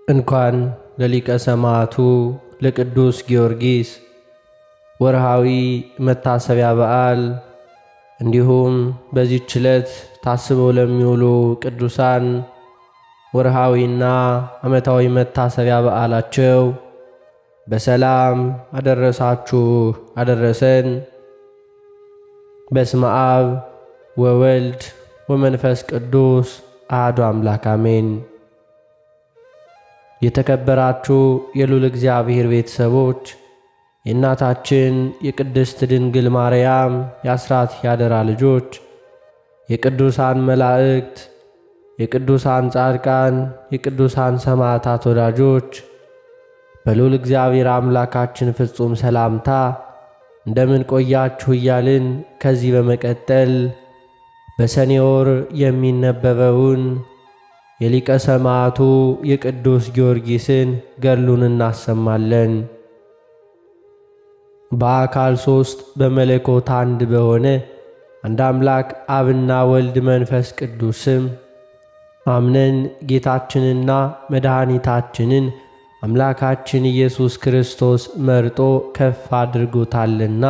እንኳን ለሊቀ ሰማዕቱ ለቅዱስ ጊዮርጊስ ወርሃዊ መታሰቢያ በዓል እንዲሁም በዚህች ዕለት ታስበው ለሚውሉ ቅዱሳን ወርሃዊና ዓመታዊ መታሰቢያ በዓላቸው በሰላም አደረሳችሁ አደረሰን። በስመ አብ ወወልድ ወመንፈስ ቅዱስ አሐዱ አምላክ አሜን። የተከበራችሁ የልዑል እግዚአብሔር ቤተሰቦች የእናታችን የቅድስት ድንግል ማርያም የአስራት ያደራ ልጆች የቅዱሳን መላእክት የቅዱሳን ጻድቃን የቅዱሳን ሰማዕታት ወዳጆች በልዑል እግዚአብሔር አምላካችን ፍጹም ሰላምታ እንደምን ቆያችሁ እያልን ከዚህ በመቀጠል በሰኔ ወር የሚነበበውን የሊቀ ሰማዕቱ የቅዱስ ጊዮርጊስን ገድሉን እናሰማለን። በአካል ሦስት በመለኮት አንድ በሆነ አንድ አምላክ አብና ወልድ መንፈስ ቅዱስ ስም አምነን ጌታችንና መድኃኒታችንን አምላካችን ኢየሱስ ክርስቶስ መርጦ ከፍ አድርጎታልና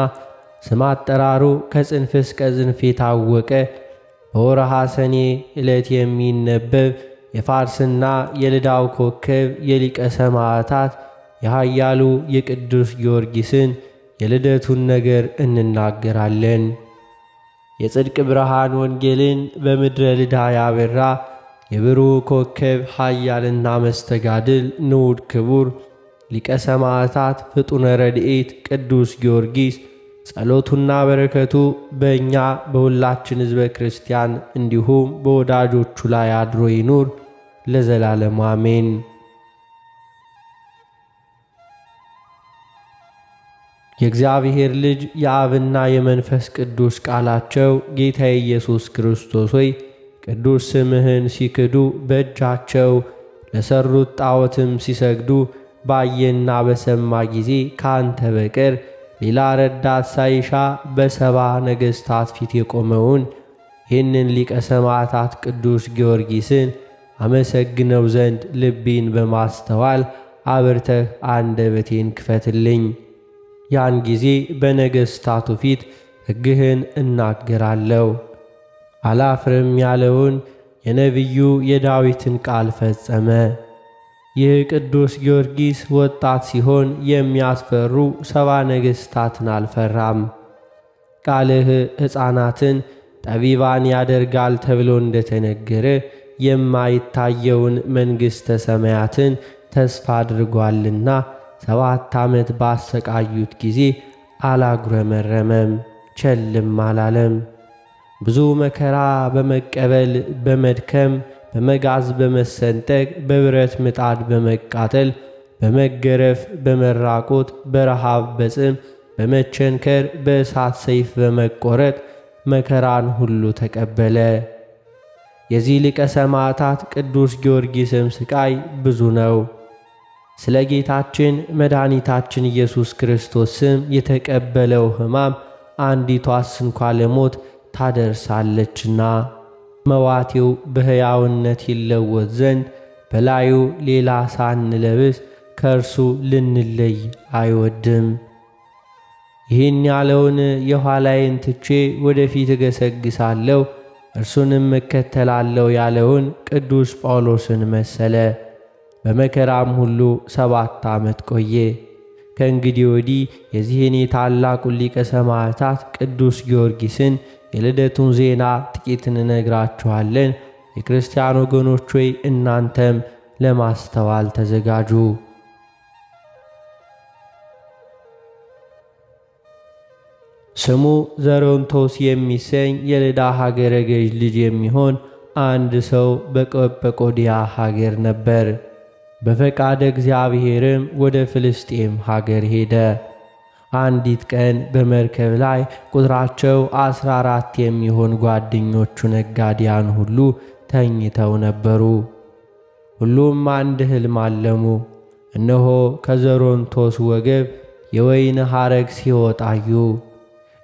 ስም አጠራሩ ከጽንፍ እስከ ጽንፍ የታወቀ በወርሃ ሰኔ ዕለት የሚነበብ የፋርስና የልዳው ኮከብ የሊቀ ሰማዕታት የኃያሉ የቅዱስ ጊዮርጊስን የልደቱን ነገር እንናገራለን። የጽድቅ ብርሃን ወንጌልን በምድረ ልዳ ያበራ የብሩህ ኮከብ ኃያልና መስተጋድል ንዑድ ክቡር ሊቀ ሰማዕታት ፍጡነ ረድኤት ቅዱስ ጊዮርጊስ ጸሎቱና በረከቱ በእኛ በሁላችን ሕዝበ ክርስቲያን እንዲሁም በወዳጆቹ ላይ አድሮ ይኑር ለዘላለሙ አሜን። የእግዚአብሔር ልጅ የአብና የመንፈስ ቅዱስ ቃላቸው ጌታ ኢየሱስ ክርስቶስ ሆይ ቅዱስ ስምህን ሲክዱ በእጃቸው ለሠሩት ጣዖትም ሲሰግዱ ባየና በሰማ ጊዜ ካንተ በቀር ሌላ ረዳት ሳይሻ በሰባ ነገሥታት ፊት የቆመውን ይህንን ሊቀ ሰማዕታት ቅዱስ ጊዮርጊስን አመሰግነው ዘንድ ልቤን በማስተዋል አብርተህ አንደበቴን ክፈትልኝ። ያን ጊዜ በነገሥታቱ ፊት ሕግህን እናገራለሁ። አላፍርም ያለውን የነቢዩ የዳዊትን ቃል ፈጸመ። ይህ ቅዱስ ጊዮርጊስ ወጣት ሲሆን የሚያስፈሩ ሰባ ነገሥታትን አልፈራም። ቃልህ ሕፃናትን ጠቢባን ያደርጋል ተብሎ እንደተነገረ የማይታየውን መንግሥተ ሰማያትን ተስፋ አድርጓልና 7 ዓመት ባሰቃዩት ጊዜ አላጉረመረመም፣ ቸልም አላለም። ብዙ መከራ በመቀበል በመድከም በመጋዝ በመሰንጠቅ በብረት ምጣድ በመቃጠል በመገረፍ በመራቆት በረሃብ በጽም በመቸንከር በእሳት ሰይፍ በመቆረጥ መከራን ሁሉ ተቀበለ። የዚህ ሊቀ ሰማዕታት ቅዱስ ጊዮርጊስም ሥቃይ ብዙ ነው። ስለ ጌታችን መድኃኒታችን ኢየሱስ ክርስቶስ ስም የተቀበለው ሕማም አንዲቷስ እንኳ ለሞት ታደርሳለችና መዋቴው በሕያውነት ይለወጥ ዘንድ በላዩ ሌላ ሳንለብስ ከእርሱ ልንለይ አይወድም። ይህን ያለውን የኋላዬን ትቼ ወደፊት እገሰግሳለሁ እርሱንም እከተላለሁ ያለውን ቅዱስ ጳውሎስን መሰለ። በመከራም ሁሉ 7 ዓመት ቆየ። ከእንግዲህ ወዲህ የዚህን የታላቁን ሊቀ ሰማዕታት ቅዱስ ጊዮርጊስን የልደቱን ዜና ጥቂት እንነግራችኋለን። የክርስቲያን ወገኖች ሆይ እናንተም ለማስተዋል ተዘጋጁ። ስሙ ዘሮንቶስ የሚሰኝ የልዳ ሀገረ ገዥ ልጅ የሚሆን አንድ ሰው በቀጰቆድያ ሀገር ነበር። በፈቃደ እግዚአብሔርም ወደ ፍልስጤም ሀገር ሄደ። አንዲት ቀን በመርከብ ላይ ቁጥራቸው 14 የሚሆን ጓደኞቹ ነጋዴያን ሁሉ ተኝተው ነበሩ። ሁሉም አንድ ሕልም አለሙ። እነሆ ከዘሮንቶስ ወገብ የወይን ሐረግ ሲወጣ አዩ።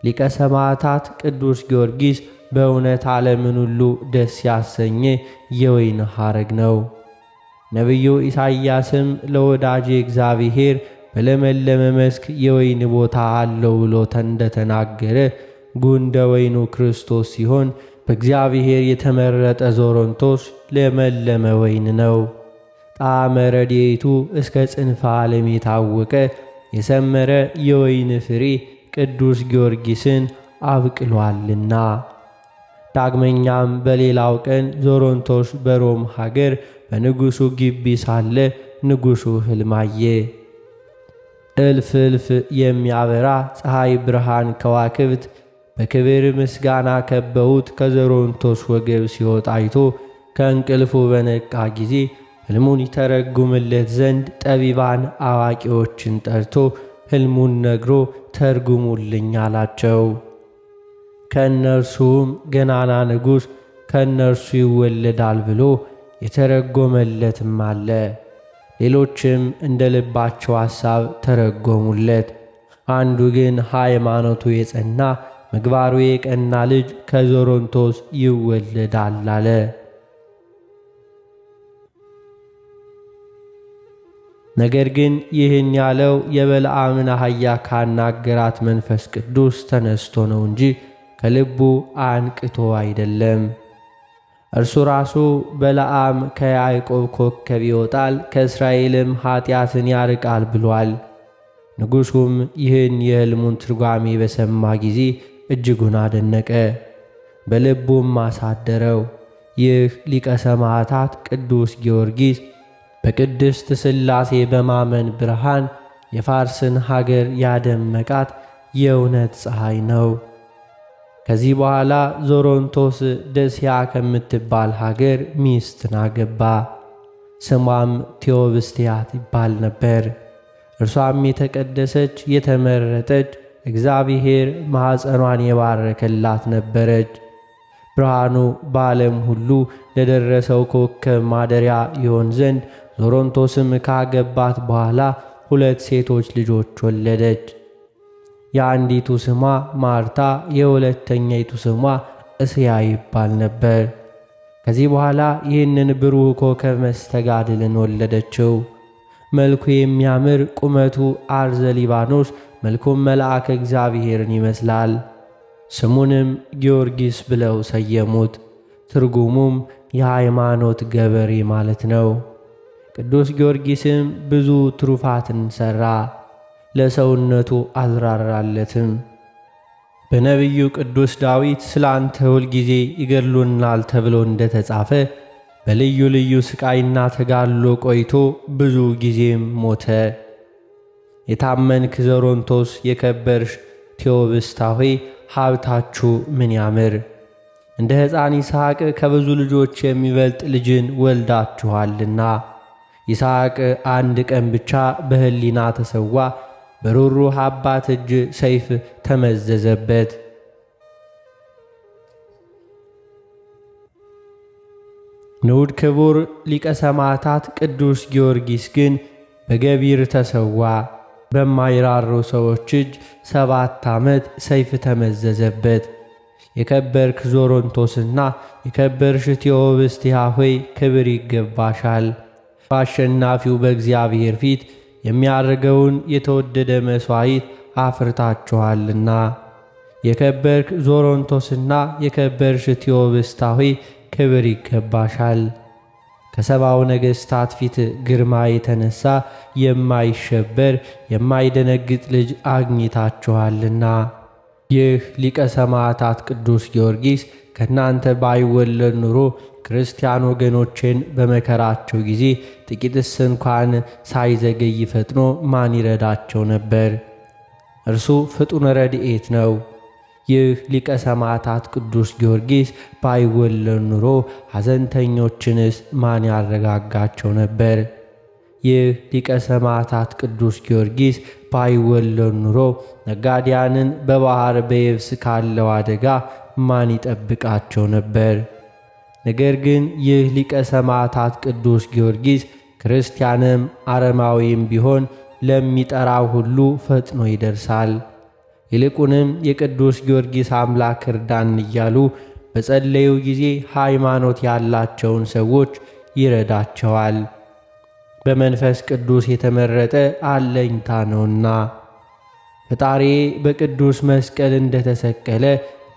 ሊቀ ሰማዕታት ቅዱስ ጊዮርጊስ በእውነት ዓለምን ሁሉ ደስ ያሰኘ የወይን ሐረግ ነው። ነቢዩ ኢሳይያስም ለወዳጄ እግዚአብሔር በለመለመ መስክ የወይን ቦታ አለው ብሎ እንደተናገረ ጉንደ ወይኑ ክርስቶስ ሲሆን በእግዚአብሔር የተመረጠ ዞሮንቶስ ለመለመ ወይን ነው። ጣዕመ ረድኤቱ እስከ ጽንፈ ዓለም የታወቀ የሰመረ የወይን ፍሬ ቅዱስ ጊዮርጊስን አብቅሏልና። ዳግመኛም በሌላው ቀን ዞሮንቶስ በሮም ሀገር በንጉሡ ግቢ ሳለ ንጉሡ ሕልም አየ። እልፍ እልፍ የሚያበራ ፀሐይ ብርሃን ከዋክብት በክብር ምስጋና ከበውት ከዞሮንቶስ ወገብ ሲወጣ አይቶ ከእንቅልፉ በነቃ ጊዜ ሕልሙን ይተረጉምለት ዘንድ ጠቢባን አዋቂዎችን ጠርቶ ሕልሙን ነግሮ ተርጉሙልኝ አላቸው። ከእነርሱም ገናና ንጉሥ ከእነርሱ ይወለዳል ብሎ የተረጎመለትም አለ። ሌሎችም እንደ ልባቸው ሐሳብ ተረጎሙለት። አንዱ ግን ሃይማኖቱ የጸና ምግባሩ የቀና ልጅ ከዞሮንቶስ ይወለዳል አለ። ነገር ግን ይህን ያለው የበለዓምን አህያ ካናገራት መንፈስ ቅዱስ ተነስቶ ነው እንጂ ከልቡ አንቅቶ አይደለም። እርሱ ራሱ በለዓም ከያዕቆብ ኮከብ ይወጣል ከእስራኤልም ኀጢአትን ያርቃል ብሏል። ንጉሡም ይህን የሕልሙን ትርጓሜ በሰማ ጊዜ እጅጉን አደነቀ፣ በልቡም አሳደረው። ይህ ሊቀ ሰማዕታት ቅዱስ ጊዮርጊስ በቅድስት ሥላሴ በማመን ብርሃን የፋርስን ሀገር ያደመቃት የእውነት ፀሐይ ነው። ከዚህ በኋላ ዞሮንቶስ ደስያ ከምትባል ሀገር ሚስትን አገባ። ስሟም ቴዎብስቲያት ይባል ነበር። እርሷም የተቀደሰች የተመረጠች እግዚአብሔር ማኅፀኗን የባረከላት ነበረች። ብርሃኑ በዓለም ሁሉ ለደረሰው ኮከብ ማደሪያ ይሆን ዘንድ ዞሮንቶስም ካገባት በኋላ 2 ሴቶች ልጆች ወለደች። የአንዲቱ ስሟ ማርታ፣ የሁለተኛይቱ ስሟ እስያ ይባል ነበር። ከዚህ በኋላ ይህንን ብሩህ ኮከብ መስተጋድልን ወለደችው። መልኩ የሚያምር ቁመቱ አርዘ ሊባኖስ፣ መልኩም መልአከ እግዚአብሔርን ይመስላል። ስሙንም ጊዮርጊስ ብለው ሰየሙት። ትርጉሙም የሃይማኖት ገበሬ ማለት ነው። ቅዱስ ጊዮርጊስም ብዙ ትሩፋትን ሠራ፣ ለሰውነቱ አልራራለትም። በነቢዩ ቅዱስ ዳዊት ስለ አንተ ሁል ጊዜ ይገድሉናል ተብሎ እንደ ተጻፈ በልዩ ልዩ ሥቃይና ተጋድሎ ቆይቶ ብዙ ጊዜም ሞተ። የታመንክ ዞሮንቶስ፣ የከበርሽ ቴዎብስታ ሆይ ሀብታችሁ ምን ያምር! እንደ ሕፃን ይስሐቅ ከብዙ ልጆች የሚበልጥ ልጅን ወልዳችኋልና። ይስሐቅ አንድ ቀን ብቻ በሕሊና ተሰዋ፣ በሩሩህ አባት እጅ ሰይፍ ተመዘዘበት። ንዑድ ክቡር ሊቀ ሰማዕታት ቅዱስ ጊዮርጊስ ግን በገቢር ተሰዋ። በማይራሩ ሰዎች እጅ 7 ዓመት ሰይፍ ተመዘዘበት። የከበርክ ዞሮንቶስና የከበርሽ ቴዎብስቲያ ሆይ ክብር ይገባሻል። በአሸናፊው በእግዚአብሔር ፊት የሚያርገውን የተወደደ መሥዋዕት አፍርታችኋልና። የከበርክ ዞሮንቶስና የከበርሽ ቴዎብስታ ሆይ ክብር ይገባሻል። ከሰባው ነገሥታት ፊት ግርማ የተነሣ የማይሸበር የማይደነግጥ ልጅ አግኝታችኋልና። ይህ ሊቀ ሰማዕታት ቅዱስ ጊዮርጊስ ከእናንተ ባይወለድ ኑሮ ክርስቲያን ወገኖቼን በመከራቸው ጊዜ ጥቂትስ እንኳን ሳይዘገይ ፈጥኖ ማን ይረዳቸው ነበር? እርሱ ፍጡነ ረድኤት ነው። ይህ ሊቀ ሰማዕታት ቅዱስ ጊዮርጊስ ባይወለድ ኑሮ ሐዘንተኞችንስ ማን ያረጋጋቸው ነበር? ይህ ሊቀ ሰማዕታት ቅዱስ ጊዮርጊስ ባይወለድ ኑሮ ነጋዴያንን በባሕር በየብስ ካለው አደጋ ማን ይጠብቃቸው ነበር? ነገር ግን ይህ ሊቀ ሰማዕታት ቅዱስ ጊዮርጊስ ክርስቲያንም አረማዊም ቢሆን ለሚጠራው ሁሉ ፈጥኖ ይደርሳል። ይልቁንም የቅዱስ ጊዮርጊስ አምላክ እርዳን እያሉ በጸለዩ ጊዜ ሃይማኖት ያላቸውን ሰዎች ይረዳቸዋል። በመንፈስ ቅዱስ የተመረጠ አለኝታ ነውና። ፈጣሪ በቅዱስ መስቀል እንደተሰቀለ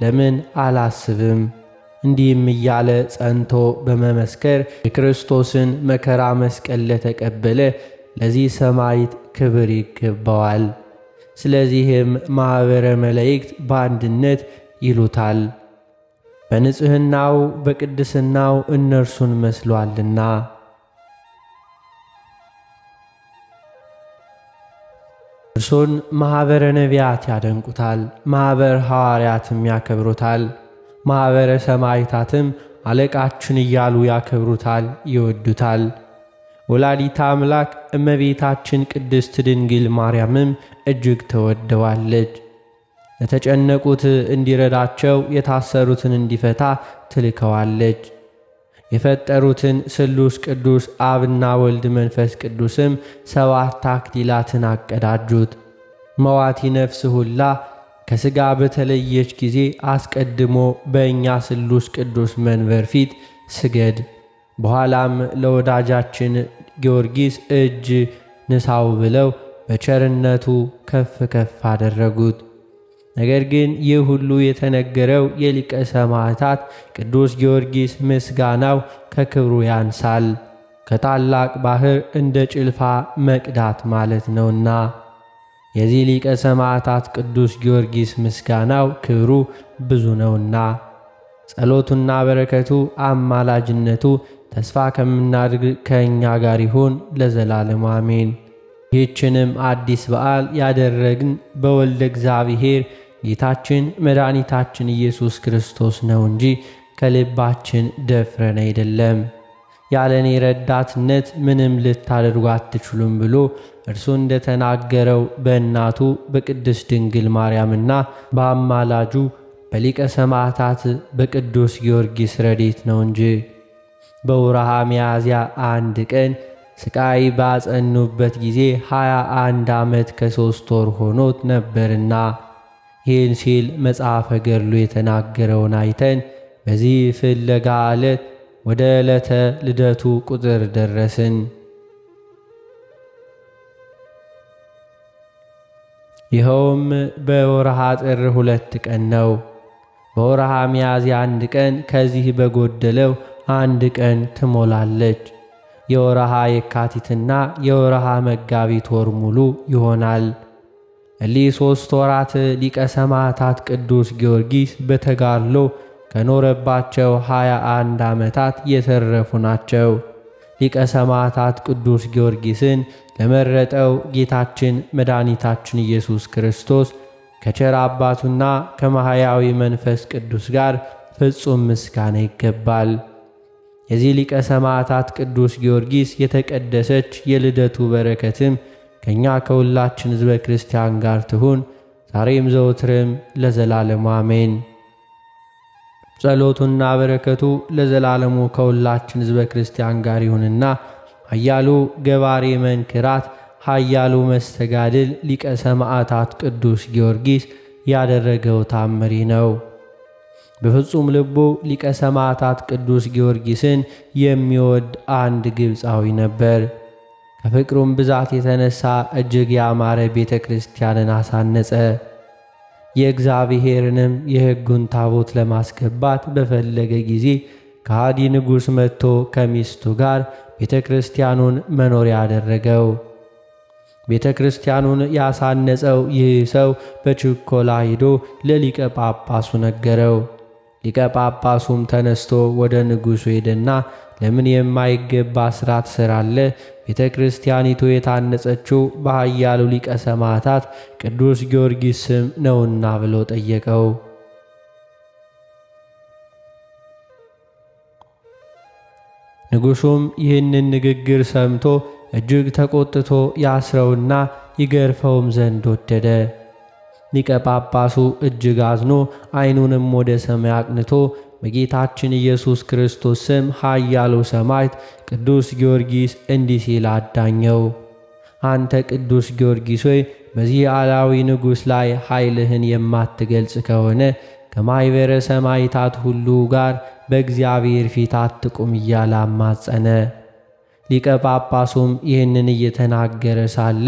ለምን አላስብም? እንዲህም እያለ ጸንቶ በመመስከር የክርስቶስን መከራ መስቀል ለተቀበለ ለዚህ ሰማዕት ክብር ይገባዋል። ስለዚህም ማኅበረ መላእክት በአንድነት ይሉታል፣ በንጽሕናው በቅድስናው እነርሱን መስሏልና። እርሱን ማኅበረ ነቢያት ያደንቁታል፣ ማኅበረ ሐዋርያትም ያከብሩታል፣ ማኅበረ ሰማዕታትም አለቃችን እያሉ ያከብሩታል፣ ይወዱታል። ወላዲተ አምላክ እመቤታችን ቅድስት ድንግል ማርያምም እጅግ ተወደዋለች። ለተጨነቁት እንዲረዳቸው የታሰሩትን እንዲፈታ ትልከዋለች። የፈጠሩትን ስሉስ ቅዱስ አብና ወልድ መንፈስ ቅዱስም 7 አክሊላትን አቀዳጁት። መዋቲ ነፍስ ሁላ ከሥጋ በተለየች ጊዜ አስቀድሞ በእኛ ስሉስ ቅዱስ መንበር ፊት ስገድ፣ በኋላም ለወዳጃችን ጊዮርጊስ እጅ ንሳው ብለው በቸርነቱ ከፍ ከፍ አደረጉት። ነገር ግን ይህ ሁሉ የተነገረው የሊቀ ሰማዕታት ቅዱስ ጊዮርጊስ ምስጋናው ከክብሩ ያንሳል፣ ከታላቅ ባሕር እንደ ጭልፋ መቅዳት ማለት ነውና። የዚህ ሊቀ ሰማዕታት ቅዱስ ጊዮርጊስ ምስጋናው ክብሩ ብዙ ነውና። ጸሎቱና በረከቱ አማላጅነቱ ተስፋ ከምናድርግ ከእኛ ጋር ይሁን ለዘላለሙ አሜን። ይህችንም አዲስ በዓል ያደረግን በወልደ እግዚአብሔር ጌታችን መድኃኒታችን ኢየሱስ ክርስቶስ ነው እንጂ ከልባችን ደፍረን አይደለም። ያለ እኔ ረዳትነት ምንም ልታደርጉ አትችሉም ብሎ እርሱ እንደተናገረው በእናቱ በቅድስት ድንግል ማርያምና በአማላጁ በሊቀ ሰማዕታት በቅዱስ ጊዮርጊስ ረድኤት ነው እንጂ። በወርኃ ሚያዝያ 1 ቀን ስቃይ ባጸኑበት ጊዜ 21 ዓመት ከ3 ወር ሆኖት ነበርና ይህን ሲል መጽሐፈ ገድሉ የተናገረውን አይተን በዚህ ፍለጋ ዕለት ወደ ዕለተ ልደቱ ቁጥር ደረስን። ይኸውም በወርኃ ጥር 2 ቀን ነው። በወርኃ ሚያዝያ 1 ቀን ከዚህ በጎደለው 1 ቀን ትሞላለች። የወርኃ የካቲትና የወርኃ መጋቢት ወር ሙሉ ይሆናል። እሊህ 3 ወራት ሊቀ ሰማዕታት ቅዱስ ጊዮርጊስ በተጋድሎ ከኖረባቸው 21 ዓመታት የተረፉ ናቸው። ሊቀ ሰማዕታት ቅዱስ ጊዮርጊስን ለመረጠው ጌታችን መድኃኒታችን ኢየሱስ ክርስቶስ ከቸር አባቱና ከማሕያዊ መንፈስ ቅዱስ ጋር ፍጹም ምስጋና ይገባል። የዚህ ሊቀ ሰማዕታት ቅዱስ ጊዮርጊስ የተቀደሰች የልደቱ በረከትም ከእኛ ከሁላችን ሕዝበ ክርስቲያን ጋር ትሁን ዛሬም ዘወትርም ለዘላለሙ አሜን። ጸሎቱና በረከቱ ለዘላለሙ ከሁላችን ሕዝበ ክርስቲያን ጋር ይሁንና ኃያሉ ገባሬ መንክራት ኃያሉ መስተጋድል ሊቀ ሰማዕታት ቅዱስ ጊዮርጊስ ያደረገው ታምሪ ነው። በፍጹም ልቡ ሊቀ ሰማዕታት ቅዱስ ጊዮርጊስን የሚወድ አንድ ግብፃዊ ነበር። ከፍቅሩም ብዛት የተነሳ እጅግ ያማረ ቤተ ክርስቲያንን አሳነጸ። የእግዚአብሔርንም የሕጉን ታቦት ለማስገባት በፈለገ ጊዜ ከሃዲ ንጉሥ መጥቶ ከሚስቱ ጋር ቤተ ክርስቲያኑን መኖሪያ አደረገው። ቤተ ክርስቲያኑን ያሳነጸው ይህ ሰው በችኮላ ሄዶ ለሊቀ ጳጳሱ ነገረው። ሊቀ ጳጳሱም ተነስቶ ወደ ንጉሡ ሄደና ለምን የማይገባ ሥራ ትሠራለህ? ቤተ ክርስቲያኒቱ የታነጸችው በኃያሉ ሊቀ ሰማዕታት ቅዱስ ጊዮርጊስ ስም ነውና ብሎ ጠየቀው። ንጉሡም ይህንን ንግግር ሰምቶ እጅግ ተቆጥቶ ያስረውና ይገርፈውም ዘንድ ወደደ። ሊቀ ጳጳሱ እጅግ አዝኖ ዓይኑንም ወደ ሰማይ አቅንቶ በጌታችን ኢየሱስ ክርስቶስ ስም ኃያሉ ሰማዕት ቅዱስ ጊዮርጊስ እንዲህ ሲል አዳኘው። አንተ ቅዱስ ጊዮርጊስ ሆይ በዚህ አላዊ ንጉሥ ላይ ኃይልህን የማትገልጽ ከሆነ ከማኅበረ ሰማዕታት ሁሉ ጋር በእግዚአብሔር ፊት አትቁም እያለ አማጸነ። ሊቀ ጳጳሱም ይህንን እየተናገረ ሳለ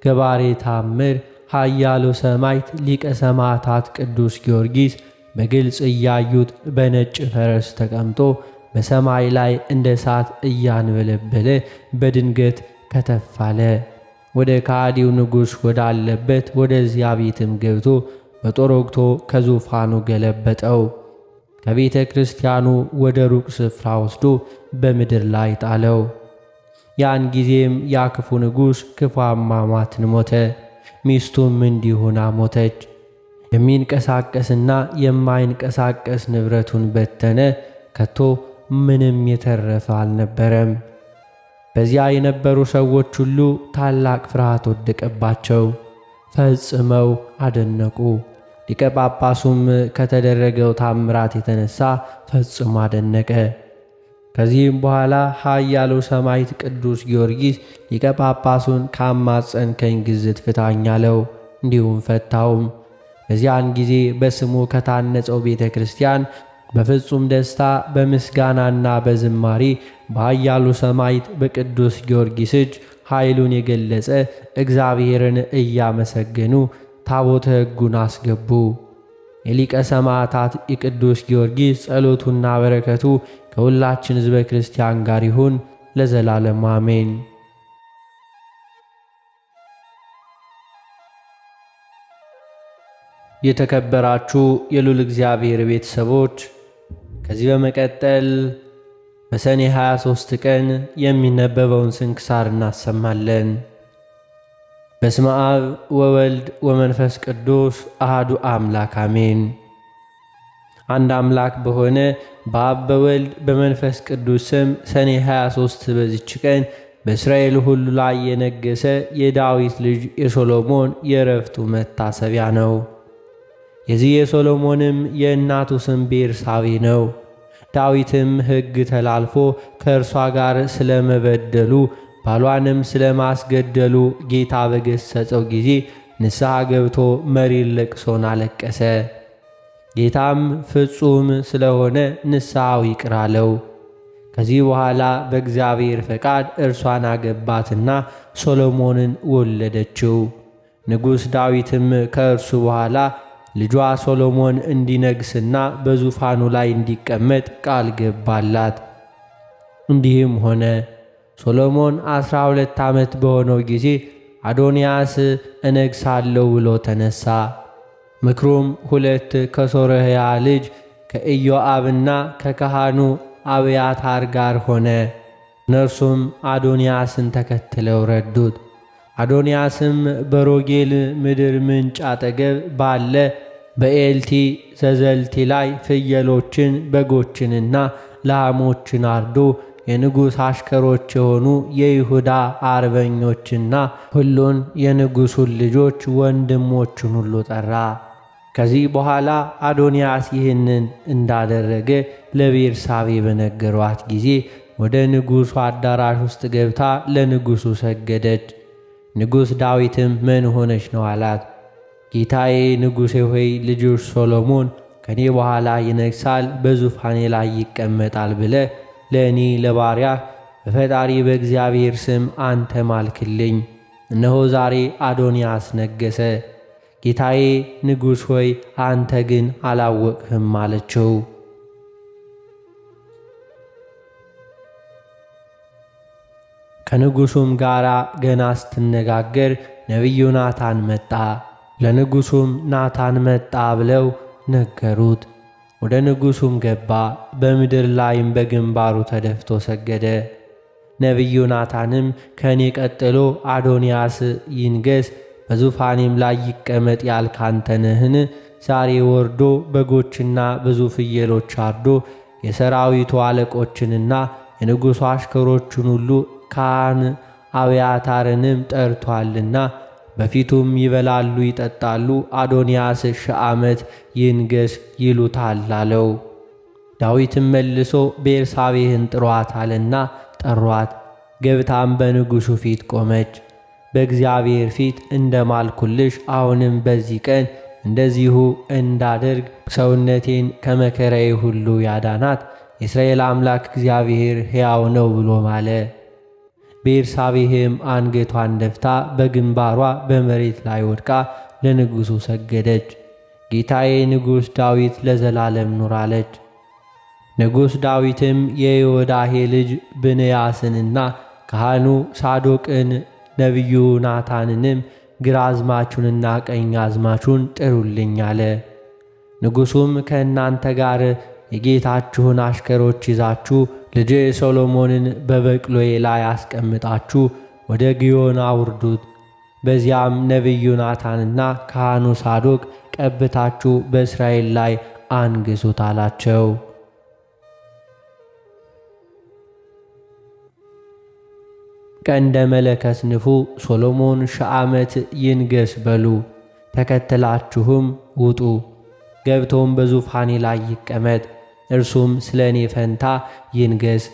ገባሬ ታምር ኃያሉ ሰማዕት ሊቀ ሰማዕታት ቅዱስ ጊዮርጊስ በግልጽ እያዩት በነጭ ፈረስ ተቀምጦ በሰማይ ላይ እንደ እሳት እያንበለበለ በድንገት ከተፍ አለ። ወደ ከሃዲው ንጉሥ ወዳለበት ወደዚያ ቤትም ገብቶ በጦር ወግቶ ከዙፋኑ ገለበጠው። ከቤተ ክርስቲያኑ ወደ ሩቅ ስፍራ ወስዶ በምድር ላይ ጣለው። ያን ጊዜም ያ ክፉ ንጉሥ ክፉ አሟሟትን ሞተ። ሚስቱም እንዲሁና ሞተች። የሚንቀሳቀስና የማይንቀሳቀስ ንብረቱን በተነ፣ ከቶ ምንም የተረፈ አልነበረም። በዚያ የነበሩ ሰዎች ሁሉ ታላቅ ፍርሃት ወደቀባቸው፣ ፈጽመው አደነቁ። ሊቀ ጳጳሱም ከተደረገው ታምራት የተነሳ ፈጽሞ አደነቀ። ከዚህም በኋላ ኃያሉ ሰማዕት ቅዱስ ጊዮርጊስ ሊቀ ጳጳሱን ካማጸንከኝ ግዝት ፍታኝ አለው። እንዲሁም ፈታውም። በዚያን ጊዜ በስሙ ከታነጸው ቤተ ክርስቲያን በፍጹም ደስታ በምስጋናና በዝማሬ በኃያሉ ሰማዕት በቅዱስ ጊዮርጊስ እጅ ኃይሉን የገለጸ እግዚአብሔርን እያመሰገኑ ታቦተ ሕጉን አስገቡ። የሊቀ ሰማዕታት የቅዱስ ጊዮርጊስ ጸሎቱና በረከቱ ከሁላችን ሕዝበ ክርስቲያን ጋር ይሁን ለዘላለም አሜን። የተከበራችሁ የልዑል እግዚአብሔር ቤተሰቦች ከዚህ በመቀጠል በሰኔ 23 ቀን የሚነበበውን ስንክሳር እናሰማለን። በስመ አብ ወወልድ ወመንፈስ ቅዱስ አሃዱ አምላክ አሜን። አንድ አምላክ በሆነ በአብ በወልድ በመንፈስ ቅዱስ ስም ሰኔ 23 በዚች ቀን በእስራኤል ሁሉ ላይ የነገሰ የዳዊት ልጅ የሶሎሞን የዕረፍቱ መታሰቢያ ነው። የዚህ የሶሎሞንም የእናቱ ስም ቤርሳቤ ነው። ዳዊትም ሕግ ተላልፎ ከእርሷ ጋር ስለመበደሉ ባሏንም ስለማስገደሉ ጌታ በገሰጸው ጊዜ ንስሐ ገብቶ መሪር ለቅሶን አለቀሰ። ጌታም ፍጹም ስለሆነ ንስሐው ይቅር አለው። ከዚህ በኋላ በእግዚአብሔር ፈቃድ እርሷን አገባትና ሶሎሞንን ወለደችው። ንጉሥ ዳዊትም ከእርሱ በኋላ ልጇ ሶሎሞን እንዲነግስና በዙፋኑ ላይ እንዲቀመጥ ቃል ገባላት። እንዲህም ሆነ። ሶሎሞን 12 ዓመት በሆነው ጊዜ አዶንያስ እነግሳለሁ ብሎ ተነሳ። ምክሩም ሁለት ከሶርያ ልጅ ከኢዮአብና ከካህኑ አብያታር ጋር ሆነ። እነርሱም አዶንያስን ተከትለው ረዱት። አዶንያስም በሮጌል ምድር ምንጭ አጠገብ ባለ በኤልቲ ዘዘልቲ ላይ ፍየሎችን በጎችንና ላሞችን አርዶ የንጉሥ አሽከሮች የሆኑ የይሁዳ አርበኞችና ሁሉን የንጉሡን ልጆች ወንድሞቹን ሁሉ ጠራ። ከዚህ በኋላ አዶንያስ ይህንን እንዳደረገ ለቤርሳቤ በነገሯት ጊዜ ወደ ንጉሡ አዳራሽ ውስጥ ገብታ ለንጉሡ ሰገደች። ንጉሥ ዳዊትም ምን ሆነች ነው አላት። ጌታዬ ንጉሴ ሆይ ልጅሽ ሶሎሞን ከኔ በኋላ ይነግሣል፣ በዙፋኔ ላይ ይቀመጣል ብለ ለእኔ ለባሪያህ በፈጣሪ በእግዚአብሔር ስም አንተ ማልክልኝ። እነሆ ዛሬ አዶንያስ ነገሰ። ጌታዬ ንጉሥ ሆይ አንተ ግን አላወቅህም አለችው። ከንጉሡም ጋር ገና ስትነጋገር ነቢዩ ናታን መጣ። ለንጉሡም ናታን መጣ ብለው ነገሩት። ወደ ንጉሡም ገባ። በምድር ላይም በግንባሩ ተደፍቶ ሰገደ። ነቢዩ ናታንም ከእኔ ቀጥሎ አዶንያስ ይንገስ፣ በዙፋኔም ላይ ይቀመጥ ያልክ አንተ ነህን? ዛሬ ወርዶ በጎችና ብዙ ፍየሎች አርዶ የሰራዊቱ አለቆችንና የንጉሡ አሽከሮቹን ሁሉ ካህን አብያታርንም ጠርቶአልና በፊቱም ይበላሉ ይጠጣሉ። አዶንያስ 1000 ዓመት ይንገስ ይሉታል አለው። ዳዊትም መልሶ ቤርሳቤህን ጥሯታልና ጠሯት። ገብታም በንጉሡ ፊት ቆመች። በእግዚአብሔር ፊት እንደማልኩልሽ አሁንም በዚህ ቀን እንደዚሁ እንዳደርግ ሰውነቴን ከመከራዬ ሁሉ ያዳናት የእስራኤል አምላክ እግዚአብሔር ሕያው ነው ብሎ ማለ። ቤርሳቤህም አንገቷን ደፍታ በግንባሯ በመሬት ላይ ወድቃ ለንጉሡ ሰገደች። ጌታዬ ንጉሥ ዳዊት ለዘላለም ኑር አለች። ንጉሥ ዳዊትም የዮዳሄ ልጅ ብንያስንና ካህኑ ሳዶቅን ነቢዩ ናታንንም ግራዝማቹንና ቀኛዝማቹን ጥሩልኝ አለ። ንጉሡም ከእናንተ ጋር የጌታችሁን አሽከሮች ይዛችሁ ልጄ ሶሎሞንን በበቅሎዬ ላይ አስቀምጣችሁ ወደ ግዮን አውርዱት፣ በዚያም ነቢዩ ናታንና ካህኑ ሳዶቅ ቀብታችሁ በእስራኤል ላይ አንግሱት አላቸው። ቀንደ መለከት ንፉ፣ ሶሎሞን 1000 ዓመት ይንገስ በሉ። ተከትላችሁም ውጡ፣ ገብቶም በዙፋኔ ላይ ይቀመጥ፣ እርሱም ስለ እኔ ፈንታ ይንገስ።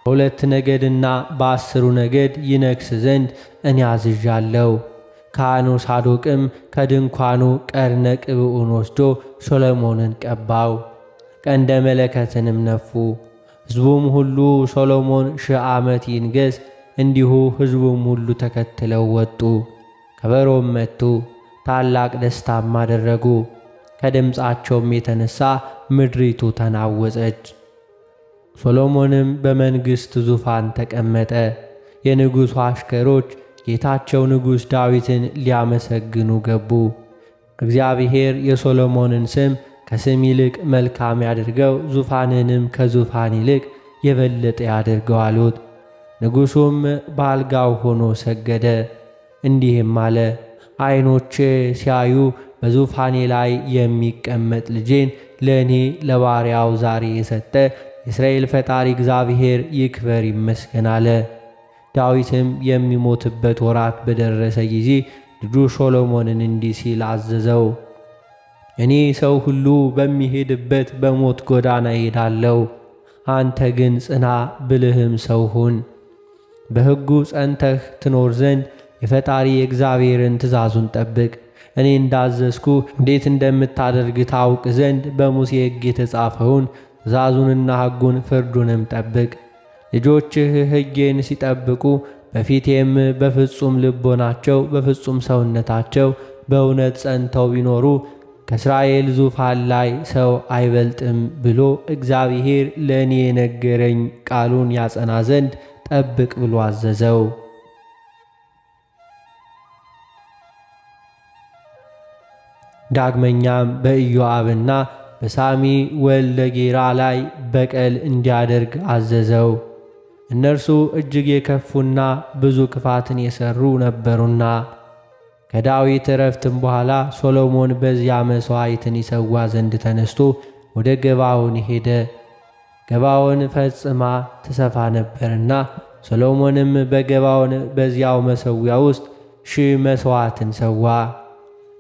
በ2 ነገድና በ10 ነገድ ይነግስ ዘንድ እኔ አዝዣለሁ። ካህኑ ሳዶቅም ከድንኳኑ ቀርነ ቅብዑን ወስዶ ሶሎሞንን ቀባው፣ ቀንደ መለከትንም ነፉ። ሕዝቡም ሁሉ ሶሎሞን 1000 ዓመት ይንገስ፣ እንዲሁ ሕዝቡም ሁሉ ተከትለው ወጡ። ከበሮም መቱ፣ ታላቅ ደስታም አደረጉ። ከድምፃቸውም የተነሳ ምድሪቱ ተናወጸች። ሶሎሞንም በመንግሥት ዙፋን ተቀመጠ። የንጉሡ አሽከሮች ጌታቸው ንጉሥ ዳዊትን ሊያመሰግኑ ገቡ። እግዚአብሔር የሶሎሞንን ስም ከስም ይልቅ መልካም ያድርገው፣ ዙፋንንም ከዙፋን ይልቅ የበለጠ ያድርገው አሉት። ንጉሡም በአልጋው ሆኖ ሰገደ፣ እንዲህም አለ፦ ዓይኖቼ ሲያዩ በዙፋኔ ላይ የሚቀመጥ ልጄን ለእኔ ለባሪያው ዛሬ የሰጠ የእስራኤል ፈጣሪ እግዚአብሔር ይክበር ይመስገን አለ። ዳዊትም የሚሞትበት ወራት በደረሰ ጊዜ ልጁ ሶሎሞንን እንዲህ ሲል አዘዘው፦ እኔ ሰው ሁሉ በሚሄድበት በሞት ጎዳና እሄዳለሁ፣ አንተ ግን ጽና፣ ብልህም ሰው ሁን። በሕጉ ጸንተህ ትኖር ዘንድ የፈጣሪ የእግዚአብሔርን ትእዛዙን ጠብቅ። እኔ እንዳዘዝኩ እንዴት እንደምታደርግ ታውቅ ዘንድ በሙሴ ሕግ የተጻፈውን ትእዛዙንና ሕጉን ፍርዱንም ጠብቅ። ልጆችህ ሕጌን ሲጠብቁ በፊቴም በፍጹም ልቦናቸው በፍጹም ሰውነታቸው በእውነት ጸንተው ቢኖሩ ከእስራኤል ዙፋን ላይ ሰው አይበልጥም ብሎ እግዚአብሔር ለእኔ የነገረኝ ቃሉን ያጸና ዘንድ ጠብቅ ብሎ አዘዘው። ዳግመኛም በኢዮአብና በሳሚ ወልደ ጌራ ላይ በቀል እንዲያደርግ አዘዘው። እነርሱ እጅግ የከፉና ብዙ ክፋትን የሰሩ ነበሩና። ከዳዊት ዕረፍትም በኋላ ሶሎሞን በዚያ መሥዋዕትን ይሰዋ ዘንድ ተነስቶ ወደ ገባዖን ሄደ። ገባዖን ፈጽማ ትሰፋ ነበርና ሶሎሞንም በገባዖን በዚያው መሠዊያ ውስጥ 1000 መሥዋዕትን ሰዋ።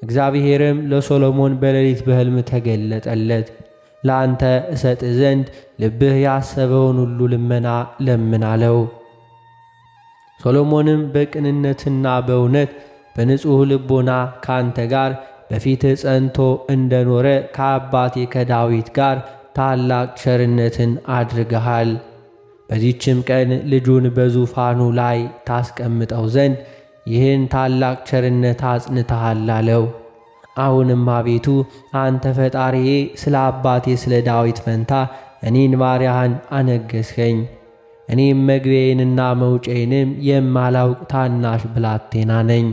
እግዚአብሔርም ለሶሎሞን በሌሊት በሕልም ተገለጠለት። ለአንተ እሰጥ ዘንድ ልብህ ያሰበውን ሁሉ ልመና ለምን አለው። ሶሎሞንም በቅንነትና በእውነት በንጹሕ ልቦና ካንተ ጋር በፊትህ ጸንቶ እንደኖረ ከአባቴ ከዳዊት ጋር ታላቅ ቸርነትን አድርገሃል። በዚህችም ቀን ልጁን በዙፋኑ ላይ ታስቀምጠው ዘንድ ይህን ታላቅ ቸርነት አጽንተሃል አለው። አሁንም አቤቱ አንተ ፈጣሪዬ ስለ አባቴ ስለ ዳዊት ፈንታ እኔን ባሪያህን አነገሥኸኝ። እኔም መግቢያዬንና መውጫዬንም የማላውቅ ታናሽ ብላቴና ነኝ።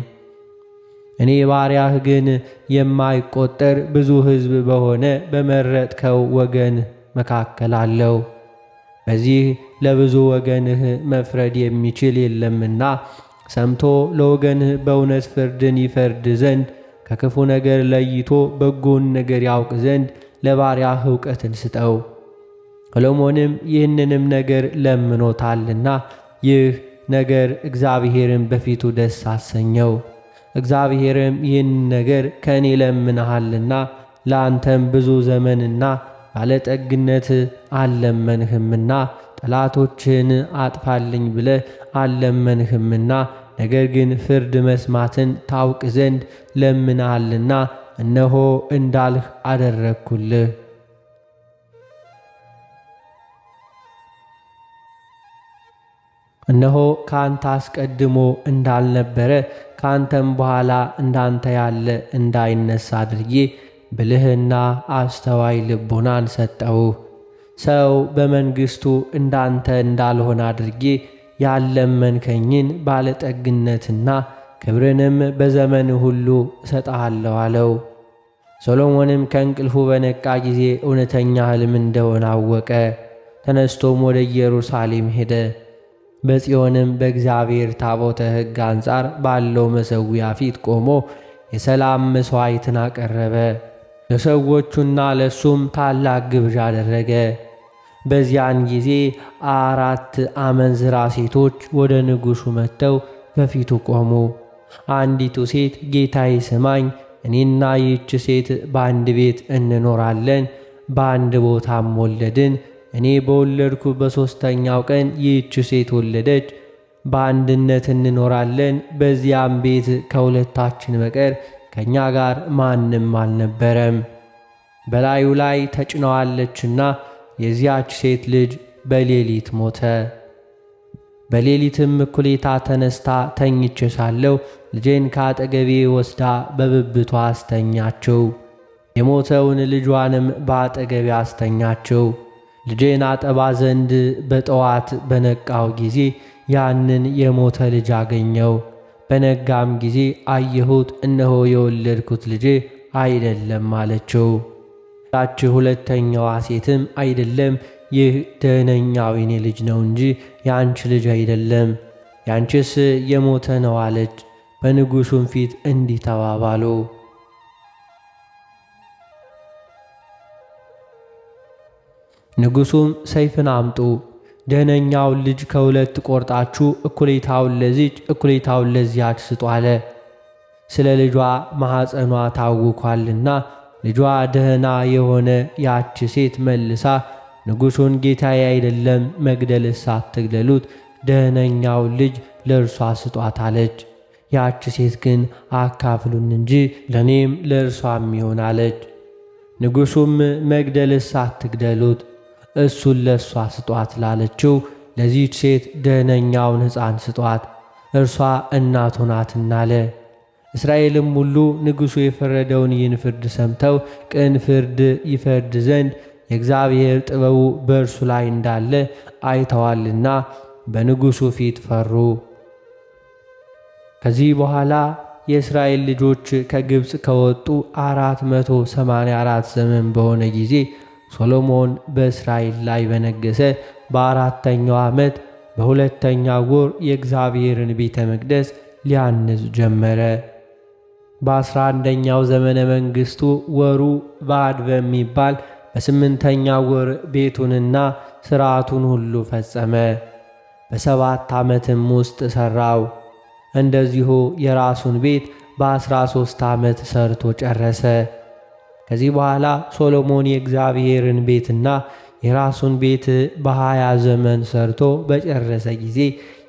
እኔ ባሪያህ ግን የማይቆጠር ብዙ ሕዝብ በሆነ በመረጥከው ወገን መካከል አለው። በዚህ ለብዙ ወገንህ መፍረድ የሚችል የለምና ሰምቶ ለወገንህ በእውነት ፍርድን ይፈርድ ዘንድ ከክፉ ነገር ለይቶ በጎን ነገር ያውቅ ዘንድ ለባሪያህ ዕውቀትን ስጠው። ሰሎሞንም ይህንንም ነገር ለምኖታልና ይህ ነገር እግዚአብሔርን በፊቱ ደስ አሰኘው። እግዚአብሔርም ይህን ነገር ከእኔ ለምንሃልና ለአንተም ብዙ ዘመንና ባለጠግነት አልለመንህምና ጠላቶችህን አጥፋልኝ ብለህ አልለመንህምና ነገር ግን ፍርድ መስማትን ታውቅ ዘንድ ለምንሃልና እነሆ እንዳልህ አደረግኩልህ። እነሆ ካንተ አስቀድሞ እንዳልነበረ ካንተም በኋላ እንዳንተ ያለ እንዳይነሳ አድርጌ ብልህና አስተዋይ ልቦናን ሰጠውህ። ሰው በመንግሥቱ እንዳንተ እንዳልሆነ አድርጌ ያለመንከኝን ባለጠግነትና ክብርንም በዘመን ሁሉ እሰጥሃለሁ አለው። ሰሎሞንም ከእንቅልፉ በነቃ ጊዜ እውነተኛ ሕልም እንደሆነ አወቀ። ተነስቶም ወደ ኢየሩሳሌም ሄደ። በጽዮንም በእግዚአብሔር ታቦተ ሕግ አንጻር ባለው መሠዊያ ፊት ቆሞ የሰላም መሥዋዕትን አቀረበ። ለሰዎቹና ለሱም ታላቅ ግብዣ አደረገ። በዚያን ጊዜ 4 አመንዝራ ሴቶች ወደ ንጉሡ መጥተው በፊቱ ቆሙ። አንዲቱ ሴት ጌታዬ ስማኝ፣ እኔና ይህች ሴት በአንድ ቤት እንኖራለን፣ በአንድ ቦታም ወለድን። እኔ በወለድኩ በሦስተኛው ቀን ይህች ሴት ወለደች። በአንድነት እንኖራለን። በዚያም ቤት ከሁለታችን በቀር ከእኛ ጋር ማንም አልነበረም። በላዩ ላይ ተጭነዋለችና የዚያች ሴት ልጅ በሌሊት ሞተ። በሌሊትም እኩሌታ ተነስታ ተኝቼ ሳለሁ ልጄን ከአጠገቤ ወስዳ በብብቷ አስተኛችው። የሞተውን ልጇንም በአጠገቤ አስተኛችው። ልጄን አጠባ ዘንድ በጠዋት በነቃው ጊዜ ያንን የሞተ ልጅ አገኘው። በነጋም ጊዜ አየሁት፣ እነሆ የወለድኩት ልጄ አይደለም አለችው። ያች ሁለተኛዋ ሴትም አይደለም፣ ይህ ደህነኛው የኔ ልጅ ነው እንጂ ያንቺ ልጅ አይደለም፣ ያንቺስ የሞተ ነው አለች። በንጉሡም ፊት እንዲህ ተባባሉ። ንጉሡም ሰይፍን አምጡ፣ ደህነኛውን ልጅ ከሁለት ቆርጣችሁ እኩሌታውን ለዚች እኩሌታውን ለዚያች ስጡ አለ። ስለ ልጇ ማኅፀኗ ታውኳልና ልጇ ደህና የሆነ ያች ሴት መልሳ ንጉሡን ጌታዬ አይደለም፣ መግደልስ አትግደሉት፣ ደህነኛውን ልጅ ለእርሷ ስጧት አለች። ያች ሴት ግን አካፍሉን እንጂ ለእኔም ለእርሷም ይሆን አለች። ንጉሡም መግደልስ አትግደሉት፣ እሱን ለእሷ ስጧት ላለችው ለዚህች ሴት ደህነኛውን ሕፃን ስጧት፣ እርሷ እናቱ ናትና አለ። እስራኤልም ሁሉ ንጉሡ የፈረደውን ይህን ፍርድ ሰምተው ቅን ፍርድ ይፈርድ ዘንድ የእግዚአብሔር ጥበቡ በእርሱ ላይ እንዳለ አይተዋልና በንጉሡ ፊት ፈሩ። ከዚህ በኋላ የእስራኤል ልጆች ከግብፅ ከወጡ 484 ዘመን በሆነ ጊዜ ሶሎሞን በእስራኤል ላይ በነገሰ በ4ኛው ዓመት በ2ኛው ወር የእግዚአብሔርን ቤተ መቅደስ ሊያንጽ ጀመረ። በ11ኛው ዘመነ መንግሥቱ ወሩ ባድ በሚባል በ8ኛው ወር ቤቱንና ሥርዓቱን ሁሉ ፈጸመ። በ7 ዓመትም ውስጥ ሠራው። እንደዚሁ የራሱን ቤት በ13 ዓመት ሰርቶ ጨረሰ። ከዚህ በኋላ ሶሎሞን የእግዚአብሔርን ቤትና የራሱን ቤት በ20 ዘመን ሰርቶ በጨረሰ ጊዜ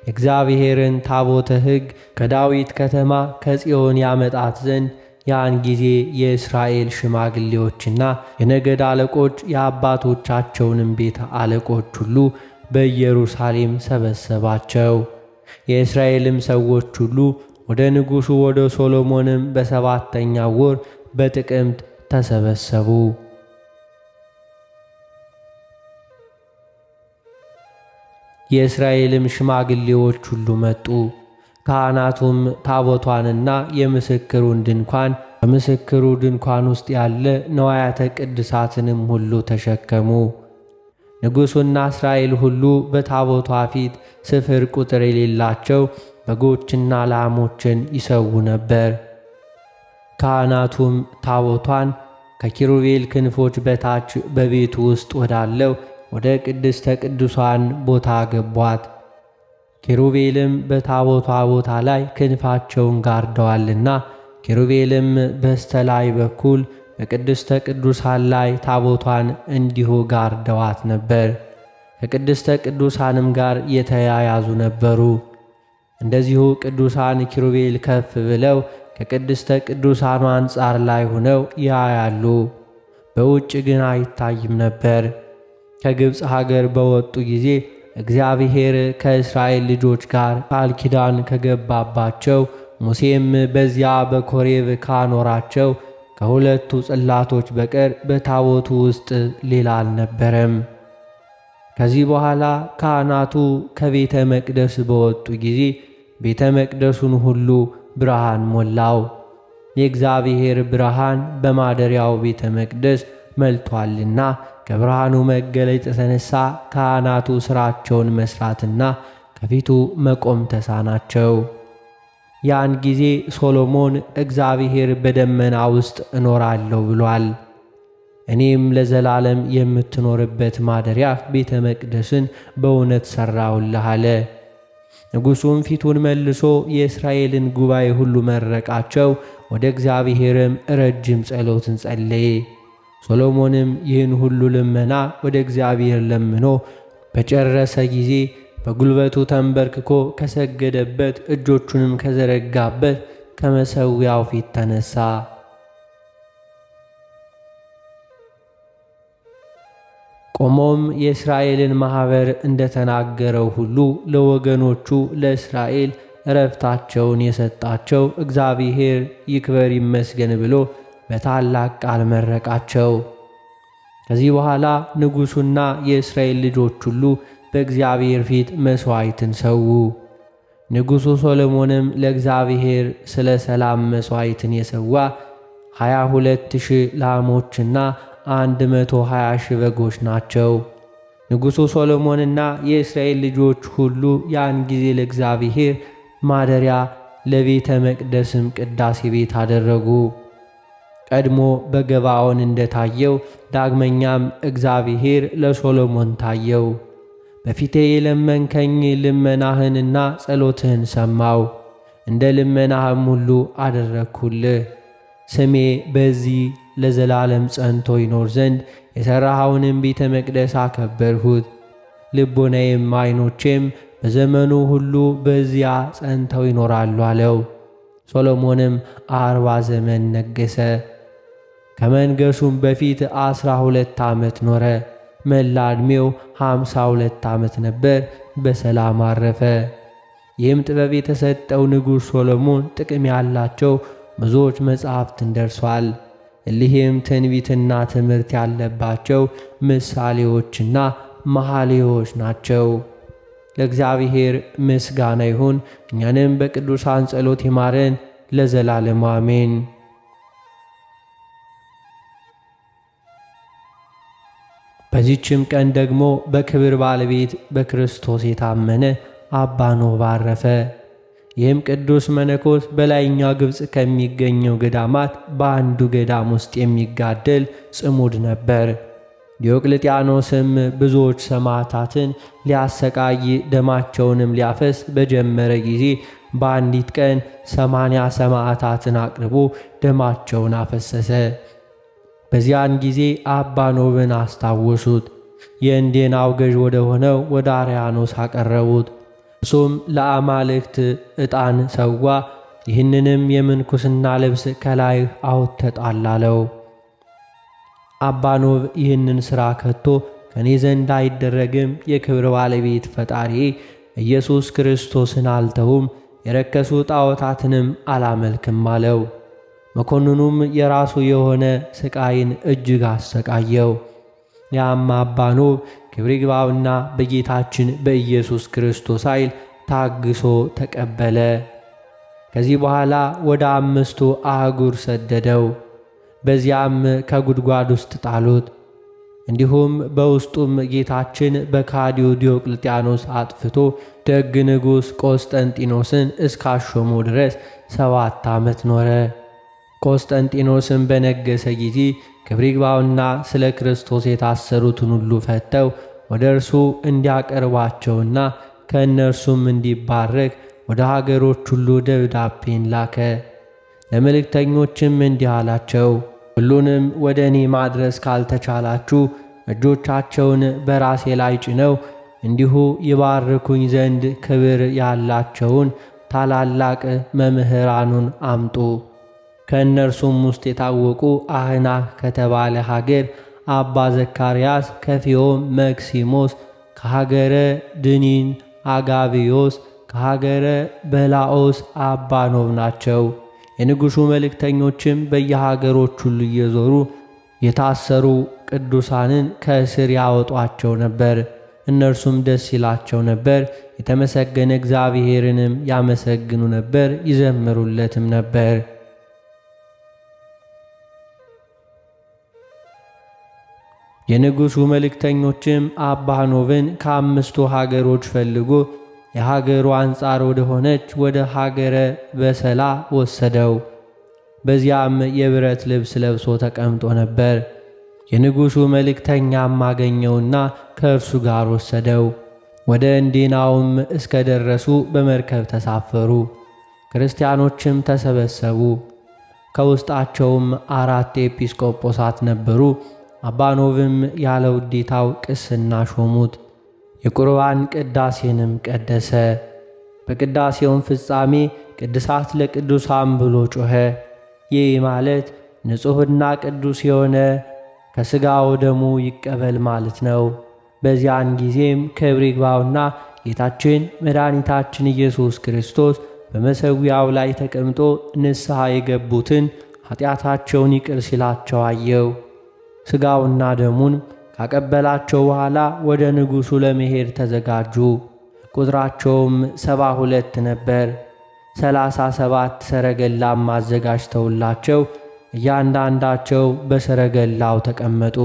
የእግዚአብሔርን ታቦተ ሕግ ከዳዊት ከተማ ከጽዮን ያመጣት ዘንድ ያን ጊዜ የእስራኤል ሽማግሌዎችና የነገድ አለቆች የአባቶቻቸውንም ቤት አለቆች ሁሉ በኢየሩሳሌም ሰበሰባቸው። የእስራኤልም ሰዎች ሁሉ ወደ ንጉሡ ወደ ሶሎሞንም በ7ኛው ወር በጥቅምት ተሰበሰቡ። የእስራኤልም ሽማግሌዎች ሁሉ መጡ። ካህናቱም ታቦቷንና የምስክሩን ድንኳን በምስክሩ ድንኳን ውስጥ ያለ ነዋያተ ቅድሳትንም ሁሉ ተሸከሙ። ንጉሡና እስራኤል ሁሉ በታቦቷ ፊት ስፍር ቁጥር የሌላቸው በጎችና ላሞችን ይሰዉ ነበር። ካህናቱም ታቦቷን ከኪሩቤል ክንፎች በታች በቤቱ ውስጥ ወዳለው ወደ ቅድስተ ቅዱሳን ቦታ ገቧት። ኪሩቤልም በታቦቷ ቦታ ላይ ክንፋቸውን ጋርደዋልና ኪሩቤልም በስተላይ በኩል በቅድስተ ቅዱሳን ላይ ታቦቷን እንዲሁ ጋርደዋት ነበር። ከቅድስተ ቅዱሳንም ጋር የተያያዙ ነበሩ። እንደዚሁ ቅዱሳን ኪሩቤል ከፍ ብለው ከቅድስተ ቅዱሳኑ አንጻር ላይ ሆነው ያያሉ፣ በውጭ ግን አይታይም ነበር። ከግብፅ ሀገር በወጡ ጊዜ እግዚአብሔር ከእስራኤል ልጆች ጋር ቃል ኪዳን ከገባባቸው ሙሴም በዚያ በኮሬብ ካኖራቸው ከሁለቱ ጽላቶች በቀር በታቦቱ ውስጥ ሌላ አልነበረም። ከዚህ በኋላ ካህናቱ ከቤተ መቅደስ በወጡ ጊዜ ቤተ መቅደሱን ሁሉ ብርሃን ሞላው። የእግዚአብሔር ብርሃን በማደሪያው ቤተ መቅደስ መልቷልና ከብርሃኑ መገለጥ የተነሳ ካህናቱ ሥራቸውን መሥራትና ከፊቱ መቆም ተሳናቸው። ያን ጊዜ ሶሎሞን እግዚአብሔር በደመና ውስጥ እኖራለሁ ብሏል። እኔም ለዘላለም የምትኖርበት ማደሪያ ቤተ መቅደስን በእውነት ሠራሁልህ አለ። ንጉሡም ፊቱን መልሶ የእስራኤልን ጉባኤ ሁሉ መረቃቸው፣ ወደ እግዚአብሔርም ረጅም ጸሎትን ጸለየ። ሶሎሞንም ይህን ሁሉ ልመና ወደ እግዚአብሔር ለምኖ በጨረሰ ጊዜ በጉልበቱ ተንበርክኮ ከሰገደበት እጆቹንም ከዘረጋበት ከመሠዊያው ፊት ተነሣ። ቆሞም የእስራኤልን ማኅበር እንደተናገረው ሁሉ ለወገኖቹ ለእስራኤል ዕረፍታቸውን የሰጣቸው እግዚአብሔር ይክበር ይመስገን ብሎ በታላቅ ቃል መረቃቸው። ከዚህ በኋላ ንጉሡና የእስራኤል ልጆች ሁሉ በእግዚአብሔር ፊት መሥዋዕትን ሰዉ። ንጉሡ ሶሎሞንም ለእግዚአብሔር ስለ ሰላም መሥዋዕትን የሰዋ 22,000 ላሞችና 120,000 በጎች ናቸው። ንጉሡ ሶሎሞንና የእስራኤል ልጆች ሁሉ ያን ጊዜ ለእግዚአብሔር ማደሪያ ለቤተ መቅደስም ቅዳሴ ቤት አደረጉ። ቀድሞ በገባዖን እንደታየው ዳግመኛም እግዚአብሔር ለሶሎሞን ታየው። በፊቴ የለመንከኝ ልመናህንና ጸሎትህን ሰማው፣ እንደ ልመናህም ሁሉ አደረግሁልህ። ስሜ በዚህ ለዘላለም ጸንቶ ይኖር ዘንድ የሠራኸውንም ቤተ መቅደስ አከበርሁት። ልቦናዬም ዓይኖቼም በዘመኑ ሁሉ በዚያ ጸንተው ይኖራሉ አለው። ሶሎሞንም 40 ዘመን ነገሠ። ከመንገሱም በፊት 12 ዓመት ኖረ። መላ ዕድሜው 52 ዓመት ነበር። በሰላም አረፈ። ይህም ጥበብ የተሰጠው ንጉሥ ሶሎሞን ጥቅም ያላቸው ብዙዎች መጻሕፍትን ደርሷል። እሊህም ትንቢትና ትምህርት ያለባቸው ምሳሌዎችና መኃልዮች ናቸው። ለእግዚአብሔር ምስጋና ይሁን። እኛንም በቅዱሳን ጸሎት ይማረን ለዘላለሙ አሜን። በዚህችም ቀን ደግሞ በክብር ባለቤት በክርስቶስ የታመነ አባ ኖብ አረፈ። ይህም ቅዱስ መነኮስ በላይኛው ግብፅ ከሚገኘው ገዳማት በአንዱ ገዳም ውስጥ የሚጋደል ጽሙድ ነበር። ዲዮቅልጥያኖስም ብዙዎች ሰማዕታትን ሊያሰቃይ ደማቸውንም ሊያፈስ በጀመረ ጊዜ በአንዲት ቀን 80 ሰማዕታትን አቅርቦ ደማቸውን አፈሰሰ። በዚያን ጊዜ አባ ኖብን አስታወሱት። የእንዴናው ገዥ ወደ ሆነው ወደ አርያኖስ አቀረቡት። እሱም ለአማልክት ዕጣን ሰዋ፣ ይህንንም የምንኩስና ልብስ ከላይህ አውጥተህ ጣል አለው። አባ ኖብ ይህንን ሥራ ከቶ ከኔ ዘንድ አይደረግም፣ የክብር ባለቤት ፈጣሪ ኢየሱስ ክርስቶስን አልተውም፣ የረከሱ ጣዖታትንም አላመልክም አለው። መኮንኑም የራሱ የሆነ ሥቃይን እጅግ አሰቃየው። ያም አባ ኖብ ክብር ይግባውና በጌታችን በኢየሱስ ክርስቶስ ኃይል ታግሶ ተቀበለ። ከዚህ በኋላ ወደ 5 አህጉር ሰደደው። በዚያም ከጉድጓድ ውስጥ ጣሉት። እንዲሁም በውስጡም ጌታችን በካዲው ዲዮቅልጥያኖስ አጥፍቶ ደግ ንጉሥ ቆስጠንጢኖስን እስካሾሙ ድረስ 7 ዓመት ኖረ። ቆስጠንጢኖስም በነገሰ ጊዜ ክብር ይግባውና ስለ ክርስቶስ የታሰሩትን ሁሉ ፈተው ወደ እርሱ እንዲያቀርባቸውና ከእነርሱም እንዲባረክ ወደ ሀገሮች ሁሉ ደብዳቤን ላከ። ለመልእክተኞችም እንዲህ አላቸው፣ ሁሉንም ወደ እኔ ማድረስ ካልተቻላችሁ እጆቻቸውን በራሴ ላይ ጭነው እንዲሁ ይባርኩኝ ዘንድ ክብር ያላቸውን ታላላቅ መምህራኑን አምጡ። ከእነርሱም ውስጥ የታወቁ አህናህ ከተባለ ሀገር አባ ዘካርያስ፣ ከፊዮም፣ መክሲሞስ፣ ከሀገረ ድኒን አጋቢዮስ፣ ከሀገረ በላኦስ አባ ኖብ ናቸው። የንጉሡ መልእክተኞችም በየሀገሮች ሁሉ እየዞሩ የታሰሩ ቅዱሳንን ከእስር ያወጧቸው ነበር። እነርሱም ደስ ይላቸው ነበር፣ የተመሰገነ እግዚአብሔርንም ያመሰግኑ ነበር፣ ይዘምሩለትም ነበር። የንጉሡ መልእክተኞችም አባ ኖብን ከአምስቱ ሀገሮች ፈልጎ የሀገሩ አንጻር ወደ ሆነች ወደ ሀገረ በሰላ ወሰደው። በዚያም የብረት ልብስ ለብሶ ተቀምጦ ነበር። የንጉሡ መልእክተኛም አገኘውና ከእርሱ ጋር ወሰደው። ወደ እንዴናውም እስከ ደረሱ በመርከብ ተሳፈሩ። ክርስቲያኖችም ተሰበሰቡ። ከውስጣቸውም 4 ኤጲስቆጶሳት ነበሩ። አባ ኖብም ያለ ውዴታው ቅስና ሾሙት። የቁርባን ቅዳሴንም ቀደሰ። በቅዳሴውም ፍጻሜ ቅድሳት ለቅዱሳን ብሎ ጮኸ። ይህ ማለት ንጹሕና ቅዱስ የሆነ ከሥጋው ደሙ ይቀበል ማለት ነው። በዚያን ጊዜም ክብር ይግባውና ጌታችን መድኃኒታችን ኢየሱስ ክርስቶስ በመሠዊያው ላይ ተቀምጦ ንስሐ የገቡትን ኀጢአታቸውን ይቅር ሲላቸው አየው። ሥጋውና ደሙን ካቀበላቸው በኋላ ወደ ንጉሡ ለመሄድ ተዘጋጁ። ቁጥራቸውም 72 ነበር። 37 ሰረገላም አዘጋጅተውላቸው እያንዳንዳቸው በሰረገላው ተቀመጡ።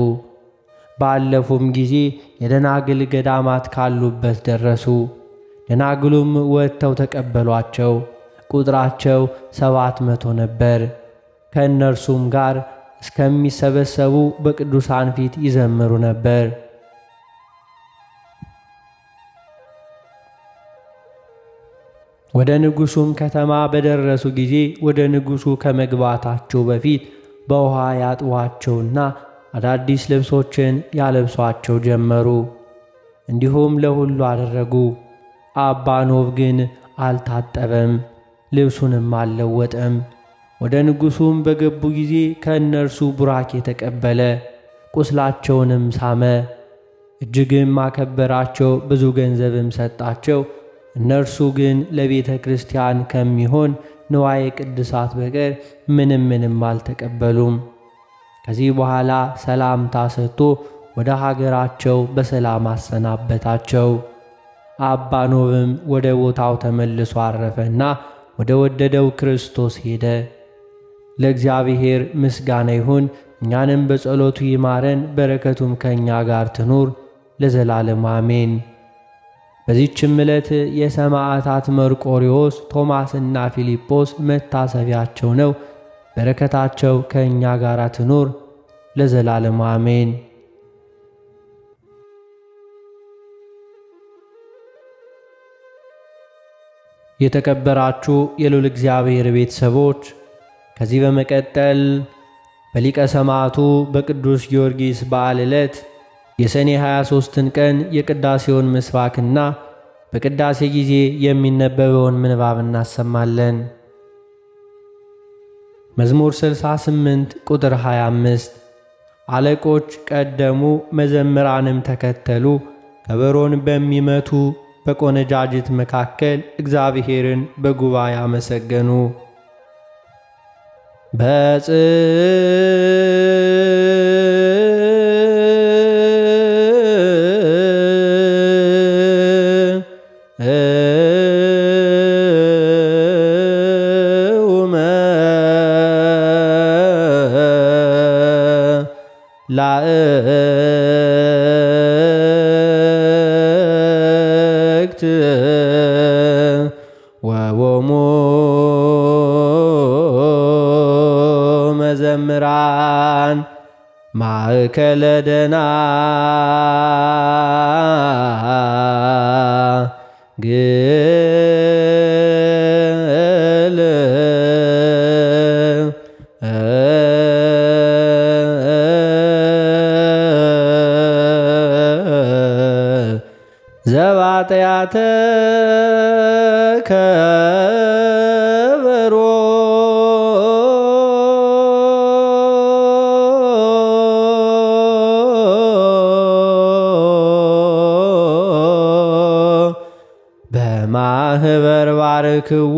ባለፉም ጊዜ የደናግል ገዳማት ካሉበት ደረሱ። ደናግሉም ወጥተው ተቀበሏቸው። ቁጥራቸው 700 ነበር። ከእነርሱም ጋር እስከሚሰበሰቡ በቅዱሳን ፊት ይዘምሩ ነበር። ወደ ንጉሡም ከተማ በደረሱ ጊዜ ወደ ንጉሡ ከመግባታቸው በፊት በውሃ ያጥቧቸውና አዳዲስ ልብሶችን ያለብሷቸው ጀመሩ። እንዲሁም ለሁሉ አደረጉ። አባ ኖብ ግን አልታጠበም፣ ልብሱንም አልለወጠም። ወደ ንጉሡም በገቡ ጊዜ ከእነርሱ ቡራኬ ተቀበለ፣ ቁስላቸውንም ሳመ። እጅግም አከበራቸው፣ ብዙ ገንዘብም ሰጣቸው። እነርሱ ግን ለቤተ ክርስቲያን ከሚሆን ንዋየ ቅድሳት በቀር ምንም አልተቀበሉም። ከዚህ በኋላ ሰላምታ ሰጥቶ ወደ ሀገራቸው በሰላም አሰናበታቸው። አባ ኖብም ወደ ቦታው ተመልሶ አረፈና ወደ ወደደው ክርስቶስ ሄደ። ለእግዚአብሔር ምስጋና ይሁን፣ እኛንም በጸሎቱ ይማረን፣ በረከቱም ከእኛ ጋር ትኑር ለዘላለም አሜን። በዚህችም ዕለት የሰማዕታት መርቆሪዎስ፣ ቶማስና ፊልጶስ መታሰቢያቸው ነው። በረከታቸው ከእኛ ጋር ትኑር ለዘላለም አሜን። የተከበራችሁ የልዑል እግዚአብሔር ቤተሰቦች ከዚህ በመቀጠል በሊቀ ሰማዕቱ በቅዱስ ጊዮርጊስ በዓል ዕለት የሰኔ 23ን ቀን የቅዳሴውን ምስባክና በቅዳሴ ጊዜ የሚነበበውን ምንባብ እናሰማለን። መዝሙር 68 ቁጥር 25 አለቆች ቀደሙ፣ መዘምራንም ተከተሉ፣ ከበሮን በሚመቱ በቆነጃጅት መካከል እግዚአብሔርን በጉባኤ አመሰገኑ። ላእክት ወቦሙ መዘምራን ማእከለ ደናግል ዘባጥያተ ከበሮ ማህበር ባርክዎ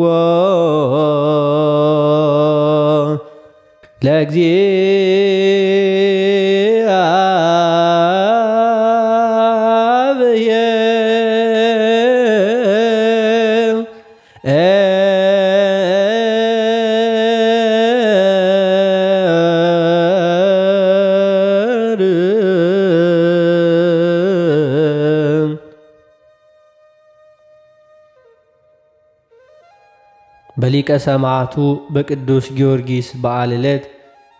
በሊቀ ሰማዕቱ በቅዱስ ጊዮርጊስ በዓል ዕለት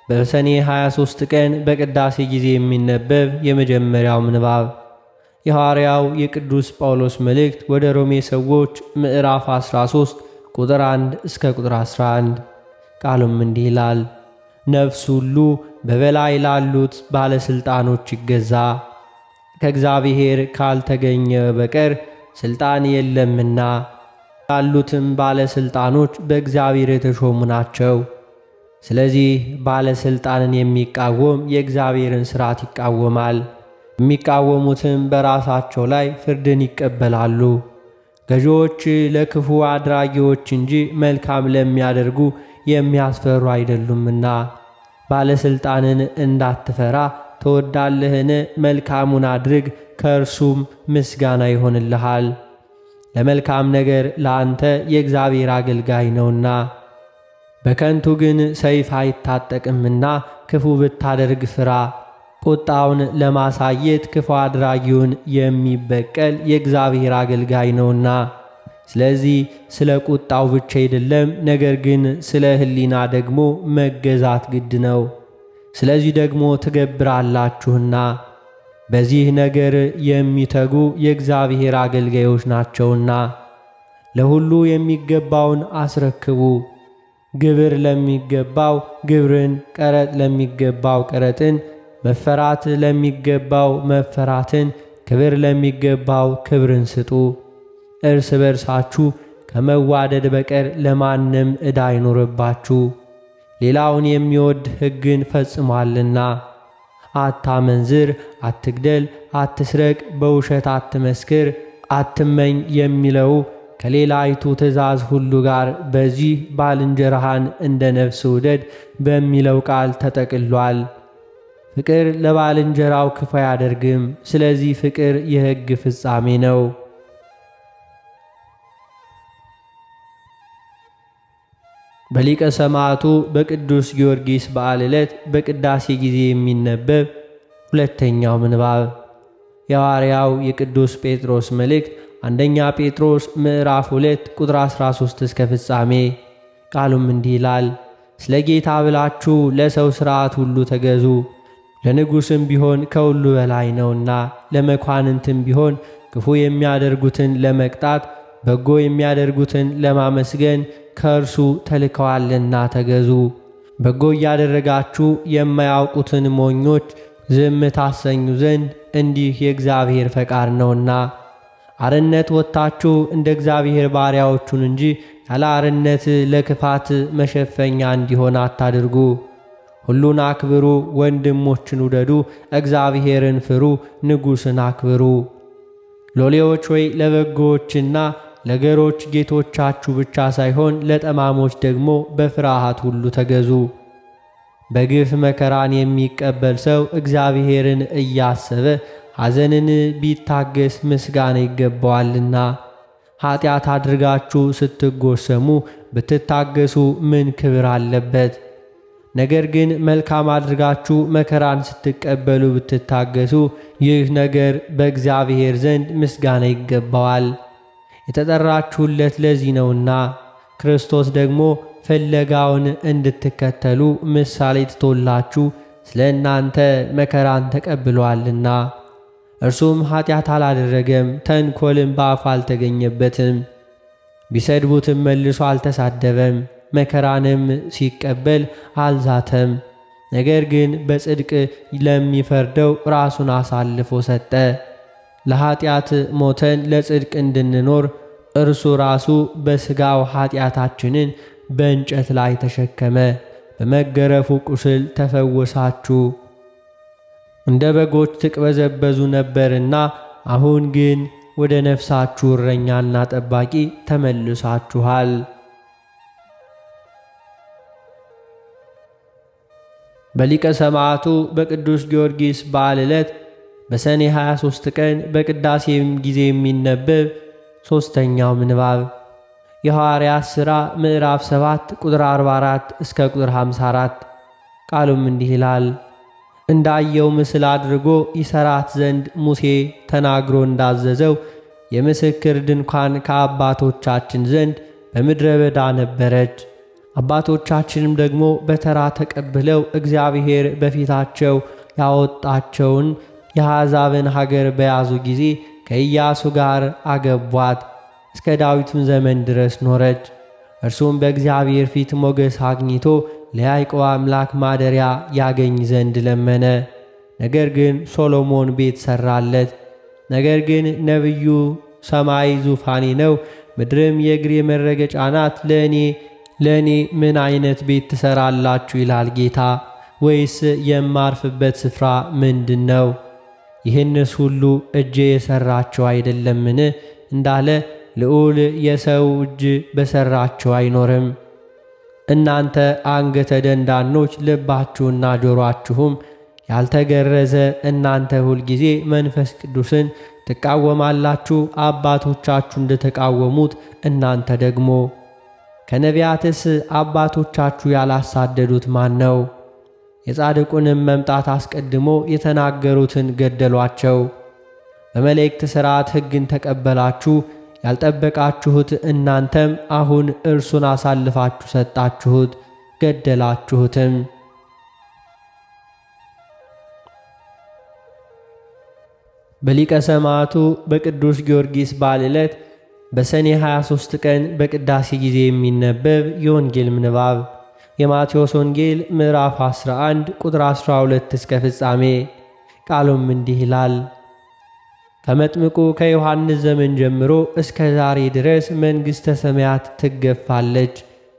በሰኔ 23 ቀን በቅዳሴ ጊዜ የሚነበብ የመጀመሪያው ምንባብ የሐዋርያው የቅዱስ ጳውሎስ መልእክት ወደ ሮሜ ሰዎች ምዕራፍ 13 ቁጥር 1 እስከ ቁጥር 11። ቃሉም እንዲህ ይላል። ነፍስ ሁሉ በበላይ ላሉት ባለሥልጣኖች ይገዛ፣ ከእግዚአብሔር ካልተገኘ በቀር ሥልጣን የለምና። ያሉትም ባለሥልጣኖች በእግዚአብሔር የተሾሙ ናቸው። ስለዚህ ባለሥልጣንን የሚቃወም የእግዚአብሔርን ሥርዓት ይቃወማል። የሚቃወሙትም በራሳቸው ላይ ፍርድን ይቀበላሉ። ገዢዎች ለክፉ አድራጊዎች እንጂ መልካም ለሚያደርጉ የሚያስፈሩ አይደሉምና። ባለሥልጣንን እንዳትፈራ ትወዳለህን? መልካሙን አድርግ፣ ከእርሱም ምስጋና ይሆንልሃል። ለመልካም ነገር ለአንተ የእግዚአብሔር አገልጋይ ነውና። በከንቱ ግን ሰይፍ አይታጠቅምና ክፉ ብታደርግ ፍራ። ቁጣውን ለማሳየት ክፉ አድራጊውን የሚበቀል የእግዚአብሔር አገልጋይ ነውና። ስለዚህ ስለ ቁጣው ብቻ አይደለም፣ ነገር ግን ስለ ሕሊና ደግሞ መገዛት ግድ ነው። ስለዚህ ደግሞ ትገብራላችሁና በዚህ ነገር የሚተጉ የእግዚአብሔር አገልጋዮች ናቸውና። ለሁሉ የሚገባውን አስረክቡ። ግብር ለሚገባው ግብርን፣ ቀረጥ ለሚገባው ቀረጥን፣ መፈራት ለሚገባው መፈራትን፣ ክብር ለሚገባው ክብርን ስጡ። እርስ በርሳችሁ ከመዋደድ በቀር ለማንም ዕዳ አይኖርባችሁ። ሌላውን የሚወድ ሕግን ፈጽሟልና። አታመንዝር፣ አትግደል፣ አትስረቅ፣ በውሸት አትመስክር፣ አትመኝ የሚለው ከሌላይቱ ትእዛዝ ሁሉ ጋር በዚህ ባልንጀራህን እንደ ነፍስ ውደድ በሚለው ቃል ተጠቅሏል። ፍቅር ለባልንጀራው ክፉ አያደርግም። ስለዚህ ፍቅር የሕግ ፍጻሜ ነው። በሊቀ ሰማዕቱ በቅዱስ ጊዮርጊስ በዓል ዕለት በቅዳሴ ጊዜ የሚነበብ ሁለተኛው ምንባብ የሐዋርያው የቅዱስ ጴጥሮስ መልእክት አንደኛ ጴጥሮስ ምዕራፍ 2 ቁጥር 13 እስከ ፍጻሜ። ቃሉም እንዲህ ይላል። ስለ ጌታ ብላችሁ ለሰው ሥርዓት ሁሉ ተገዙ። ለንጉሥም ቢሆን ከሁሉ በላይ ነውና፣ ለመኳንንትም ቢሆን ክፉ የሚያደርጉትን ለመቅጣት በጎ የሚያደርጉትን ለማመስገን ከእርሱ ተልከዋልና ተገዙ። በጎ እያደረጋችሁ የማያውቁትን ሞኞች ዝም ታሰኙ ዘንድ እንዲህ የእግዚአብሔር ፈቃድ ነውና። አርነት ወጥታችሁ እንደ እግዚአብሔር ባሪያዎቹን እንጂ ያለ አርነት ለክፋት መሸፈኛ እንዲሆን አታድርጉ። ሁሉን አክብሩ፣ ወንድሞችን ውደዱ፣ እግዚአብሔርን ፍሩ፣ ንጉሥን አክብሩ። ሎሌዎች ሆይ ለበጎዎችና ለገሮች ጌቶቻችሁ ብቻ ሳይሆን ለጠማሞች ደግሞ በፍርሃት ሁሉ ተገዙ። በግፍ መከራን የሚቀበል ሰው እግዚአብሔርን እያሰበ ሐዘንን ቢታገስ ምስጋና ይገባዋልና። ኀጢአት አድርጋችሁ ስትጎሰሙ ብትታገሱ ምን ክብር አለበት? ነገር ግን መልካም አድርጋችሁ መከራን ስትቀበሉ ብትታገሱ ይህ ነገር በእግዚአብሔር ዘንድ ምስጋና ይገባዋል። የተጠራችሁለት ለዚህ ነውና። ክርስቶስ ደግሞ ፍለጋውን እንድትከተሉ ምሳሌ ትቶላችሁ ስለ እናንተ መከራን ተቀብሏልና። እርሱም ኀጢአት አላደረገም፣ ተንኰልም በአፉ አልተገኘበትም። ቢሰድቡትም መልሶ አልተሳደበም፣ መከራንም ሲቀበል አልዛተም። ነገር ግን በጽድቅ ለሚፈርደው ራሱን አሳልፎ ሰጠ። ለኀጢአት ሞተን ለጽድቅ እንድንኖር እርሱ ራሱ በሥጋው ኀጢአታችንን በእንጨት ላይ ተሸከመ። በመገረፉ ቁስል ተፈወሳችሁ። እንደ በጎች ትቅበዘበዙ ነበርና አሁን ግን ወደ ነፍሳችሁ እረኛና ጠባቂ ተመልሳችኋል። በሊቀ ሰማዕቱ በቅዱስ ጊዮርጊስ በዓል ዕለት በሰኔ 23 ቀን በቅዳሴም ጊዜ የሚነበብ ሦስተኛው ምንባብ የሐዋርያት ሥራ ምዕራፍ 7 ቁጥር 44 እስከ ቁጥር 54። ቃሉም እንዲህ ይላል። እንዳየው ምስል አድርጎ ይሠራት ዘንድ ሙሴ ተናግሮ እንዳዘዘው የምስክር ድንኳን ከአባቶቻችን ዘንድ በምድረ በዳ ነበረች። አባቶቻችንም ደግሞ በተራ ተቀብለው እግዚአብሔር በፊታቸው ያወጣቸውን የአሕዛብን ሀገር በያዙ ጊዜ ከኢያሱ ጋር አገቧት። እስከ ዳዊትም ዘመን ድረስ ኖረች። እርሱም በእግዚአብሔር ፊት ሞገስ አግኝቶ ለያዕቆብ አምላክ ማደሪያ ያገኝ ዘንድ ለመነ። ነገር ግን ሶሎሞን ቤት ሠራለት። ነገር ግን ነቢዩ ሰማይ ዙፋኔ ነው፣ ምድርም የእግሬ መረገጫ ናት፣ ለእኔ ምን ዓይነት ቤት ትሠራላችሁ ይላል ጌታ? ወይስ የማርፍበት ስፍራ ምንድን ነው? ይህንስ ሁሉ እጄ የሠራቸው አይደለምን? እንዳለ ልዑል የሰው እጅ በሠራቸው አይኖርም። እናንተ አንገተ ደንዳኖች ልባችሁና ጆሮአችሁም ያልተገረዘ እናንተ ሁልጊዜ መንፈስ ቅዱስን ትቃወማላችሁ። አባቶቻችሁ እንደተቃወሙት እናንተ ደግሞ። ከነቢያትስ አባቶቻችሁ ያላሳደዱት ማን ነው? የጻድቁንም መምጣት አስቀድሞ የተናገሩትን ገደሏቸው። በመላእክት ሥርዓት ሕግን ተቀበላችሁ። ያልጠበቃችሁት እናንተም አሁን እርሱን አሳልፋችሁ ሰጣችሁት፣ ገደላችሁትም። በሊቀ ሰማዕቱ በቅዱስ ጊዮርጊስ በዓል ዕለት በሰኔ 23 ቀን በቅዳሴ ጊዜ የሚነበብ የወንጌል ምንባብ የማቴዎስ ወንጌል ምዕራፍ 11 ቁጥር 12 እስከ ፍጻሜ። ቃሉም እንዲህ ይላል። ከመጥምቁ ከዮሐንስ ዘመን ጀምሮ እስከ ዛሬ ድረስ መንግሥተ ሰማያት ትገፋለች፣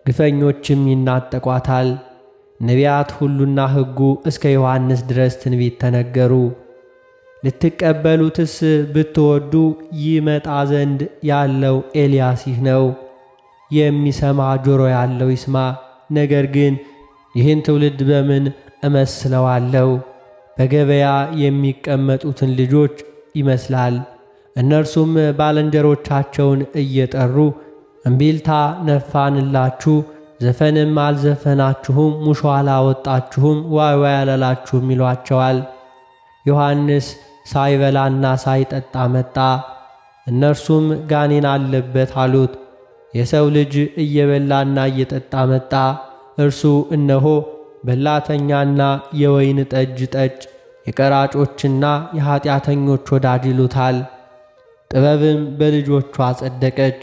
ግፈኞችም ይናጠቋታል። ነቢያት ሁሉና ሕጉ እስከ ዮሐንስ ድረስ ትንቢት ተነገሩ። ልትቀበሉትስ ብትወዱ ይመጣ ዘንድ ያለው ኤልያስ ይህ ነው። የሚሰማ ጆሮ ያለው ይስማ። ነገር ግን ይህን ትውልድ በምን እመስለዋለሁ? በገበያ የሚቀመጡትን ልጆች ይመስላል። እነርሱም ባልንጀሮቻቸውን እየጠሩ እምቢልታ ነፋንላችሁ፣ ዘፈንም አልዘፈናችሁም፣ ሙሾ አላወጣችሁም፣ ዋይ ዋይ አላላችሁም ይሏቸዋል። ዮሐንስ ሳይበላና ሳይጠጣ መጣ። እነርሱም ጋኔን አለበት አሉት። የሰው ልጅ እየበላና እየጠጣ መጣ። እርሱ እነሆ በላተኛና የወይን ጠጅ ጠጭ፣ የቀራጮችና የኀጢአተኞች ወዳጅ ይሉታል። ጥበብም በልጆቿ ጸደቀች።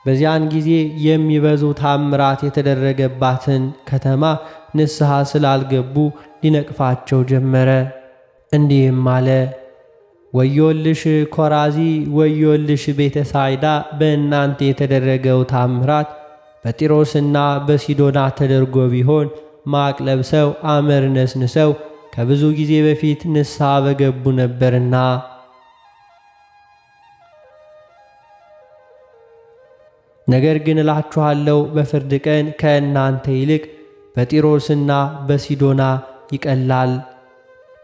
በዚያን ጊዜ የሚበዙ ታምራት የተደረገባትን ከተማ ንስሐ ስላልገቡ ሊነቅፋቸው ጀመረ። እንዲህም አለ። ወዮልሽ ኮራዚ፣ ወዮልሽ ቤተ ሳይዳ! በእናንተ የተደረገው ታምራት በጢሮስና በሲዶና ተደርጎ ቢሆን ማቅ ለብሰው አመር ነስንሰው ከብዙ ጊዜ በፊት ንስሐ በገቡ ነበርና። ነገር ግን እላችኋለሁ በፍርድ ቀን ከእናንተ ይልቅ በጢሮስና በሲዶና ይቀላል።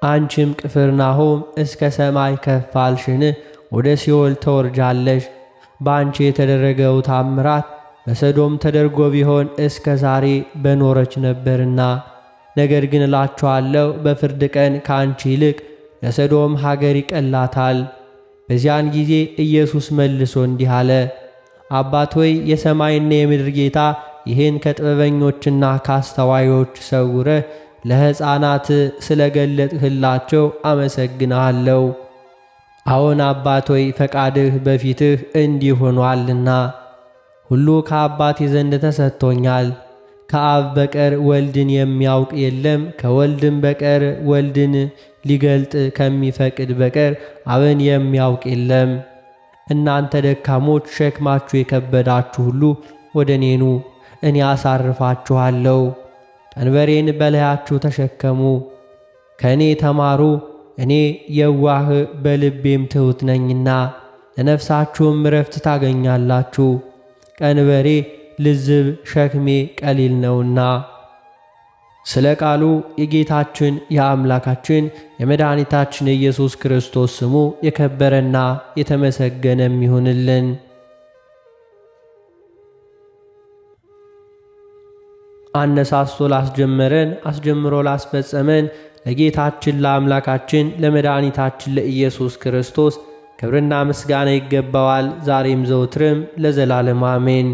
አንቺም ቅፍርናሆም እስከ ሰማይ ከፍ አልሽን? ወደ ሲኦል ተወርጃለሽ። በአንቺ የተደረገው ታምራት በሰዶም ተደርጎ ቢሆን እስከ ዛሬ በኖረች ነበርና። ነገር ግን እላችኋለሁ በፍርድ ቀን ከአንቺ ይልቅ ለሰዶም ሀገር ይቀላታል። በዚያን ጊዜ ኢየሱስ መልሶ እንዲህ አለ። አባት ሆይ፣ የሰማይና የምድር ጌታ ይህን ከጥበበኞችና ካስተዋዮች ሰውረህ ለሕፃናት ስለ ገለጥህላቸው አመሰግንሃለሁ። አዎን አባት ሆይ፣ ፈቃድህ በፊትህ እንዲህ ሆኗልና። ሁሉ ከአባቴ ዘንድ ተሰጥቶኛል። ከአብ በቀር ወልድን የሚያውቅ የለም፣ ከወልድም በቀር ወልድን ሊገልጥ ከሚፈቅድ በቀር አብን የሚያውቅ የለም። እናንተ ደካሞች ሸክማችሁ የከበዳችሁ ሁሉ ወደ እኔ ኑ፣ እኔ አሳርፋችኋለሁ። ቀንበሬን በላያችሁ ተሸከሙ፣ ከእኔ ተማሩ፣ እኔ የዋህ በልቤም ትሑት ነኝና፣ ለነፍሳችሁም ረፍት ታገኛላችሁ። ቀንበሬ ልዝብ ሸክሜ ቀሊል ነውና። ስለ ቃሉ የጌታችን የአምላካችን የመድኃኒታችን የኢየሱስ ክርስቶስ ስሙ የከበረና የተመሰገነም ይሁንልን። አነሳስቶ ላስጀመረን አስጀምሮ ላስፈጸመን ለጌታችን ለአምላካችን ለመድኃኒታችን ለኢየሱስ ክርስቶስ ክብርና ምስጋና ይገባዋል፣ ዛሬም ዘውትርም ለዘላለም አሜን።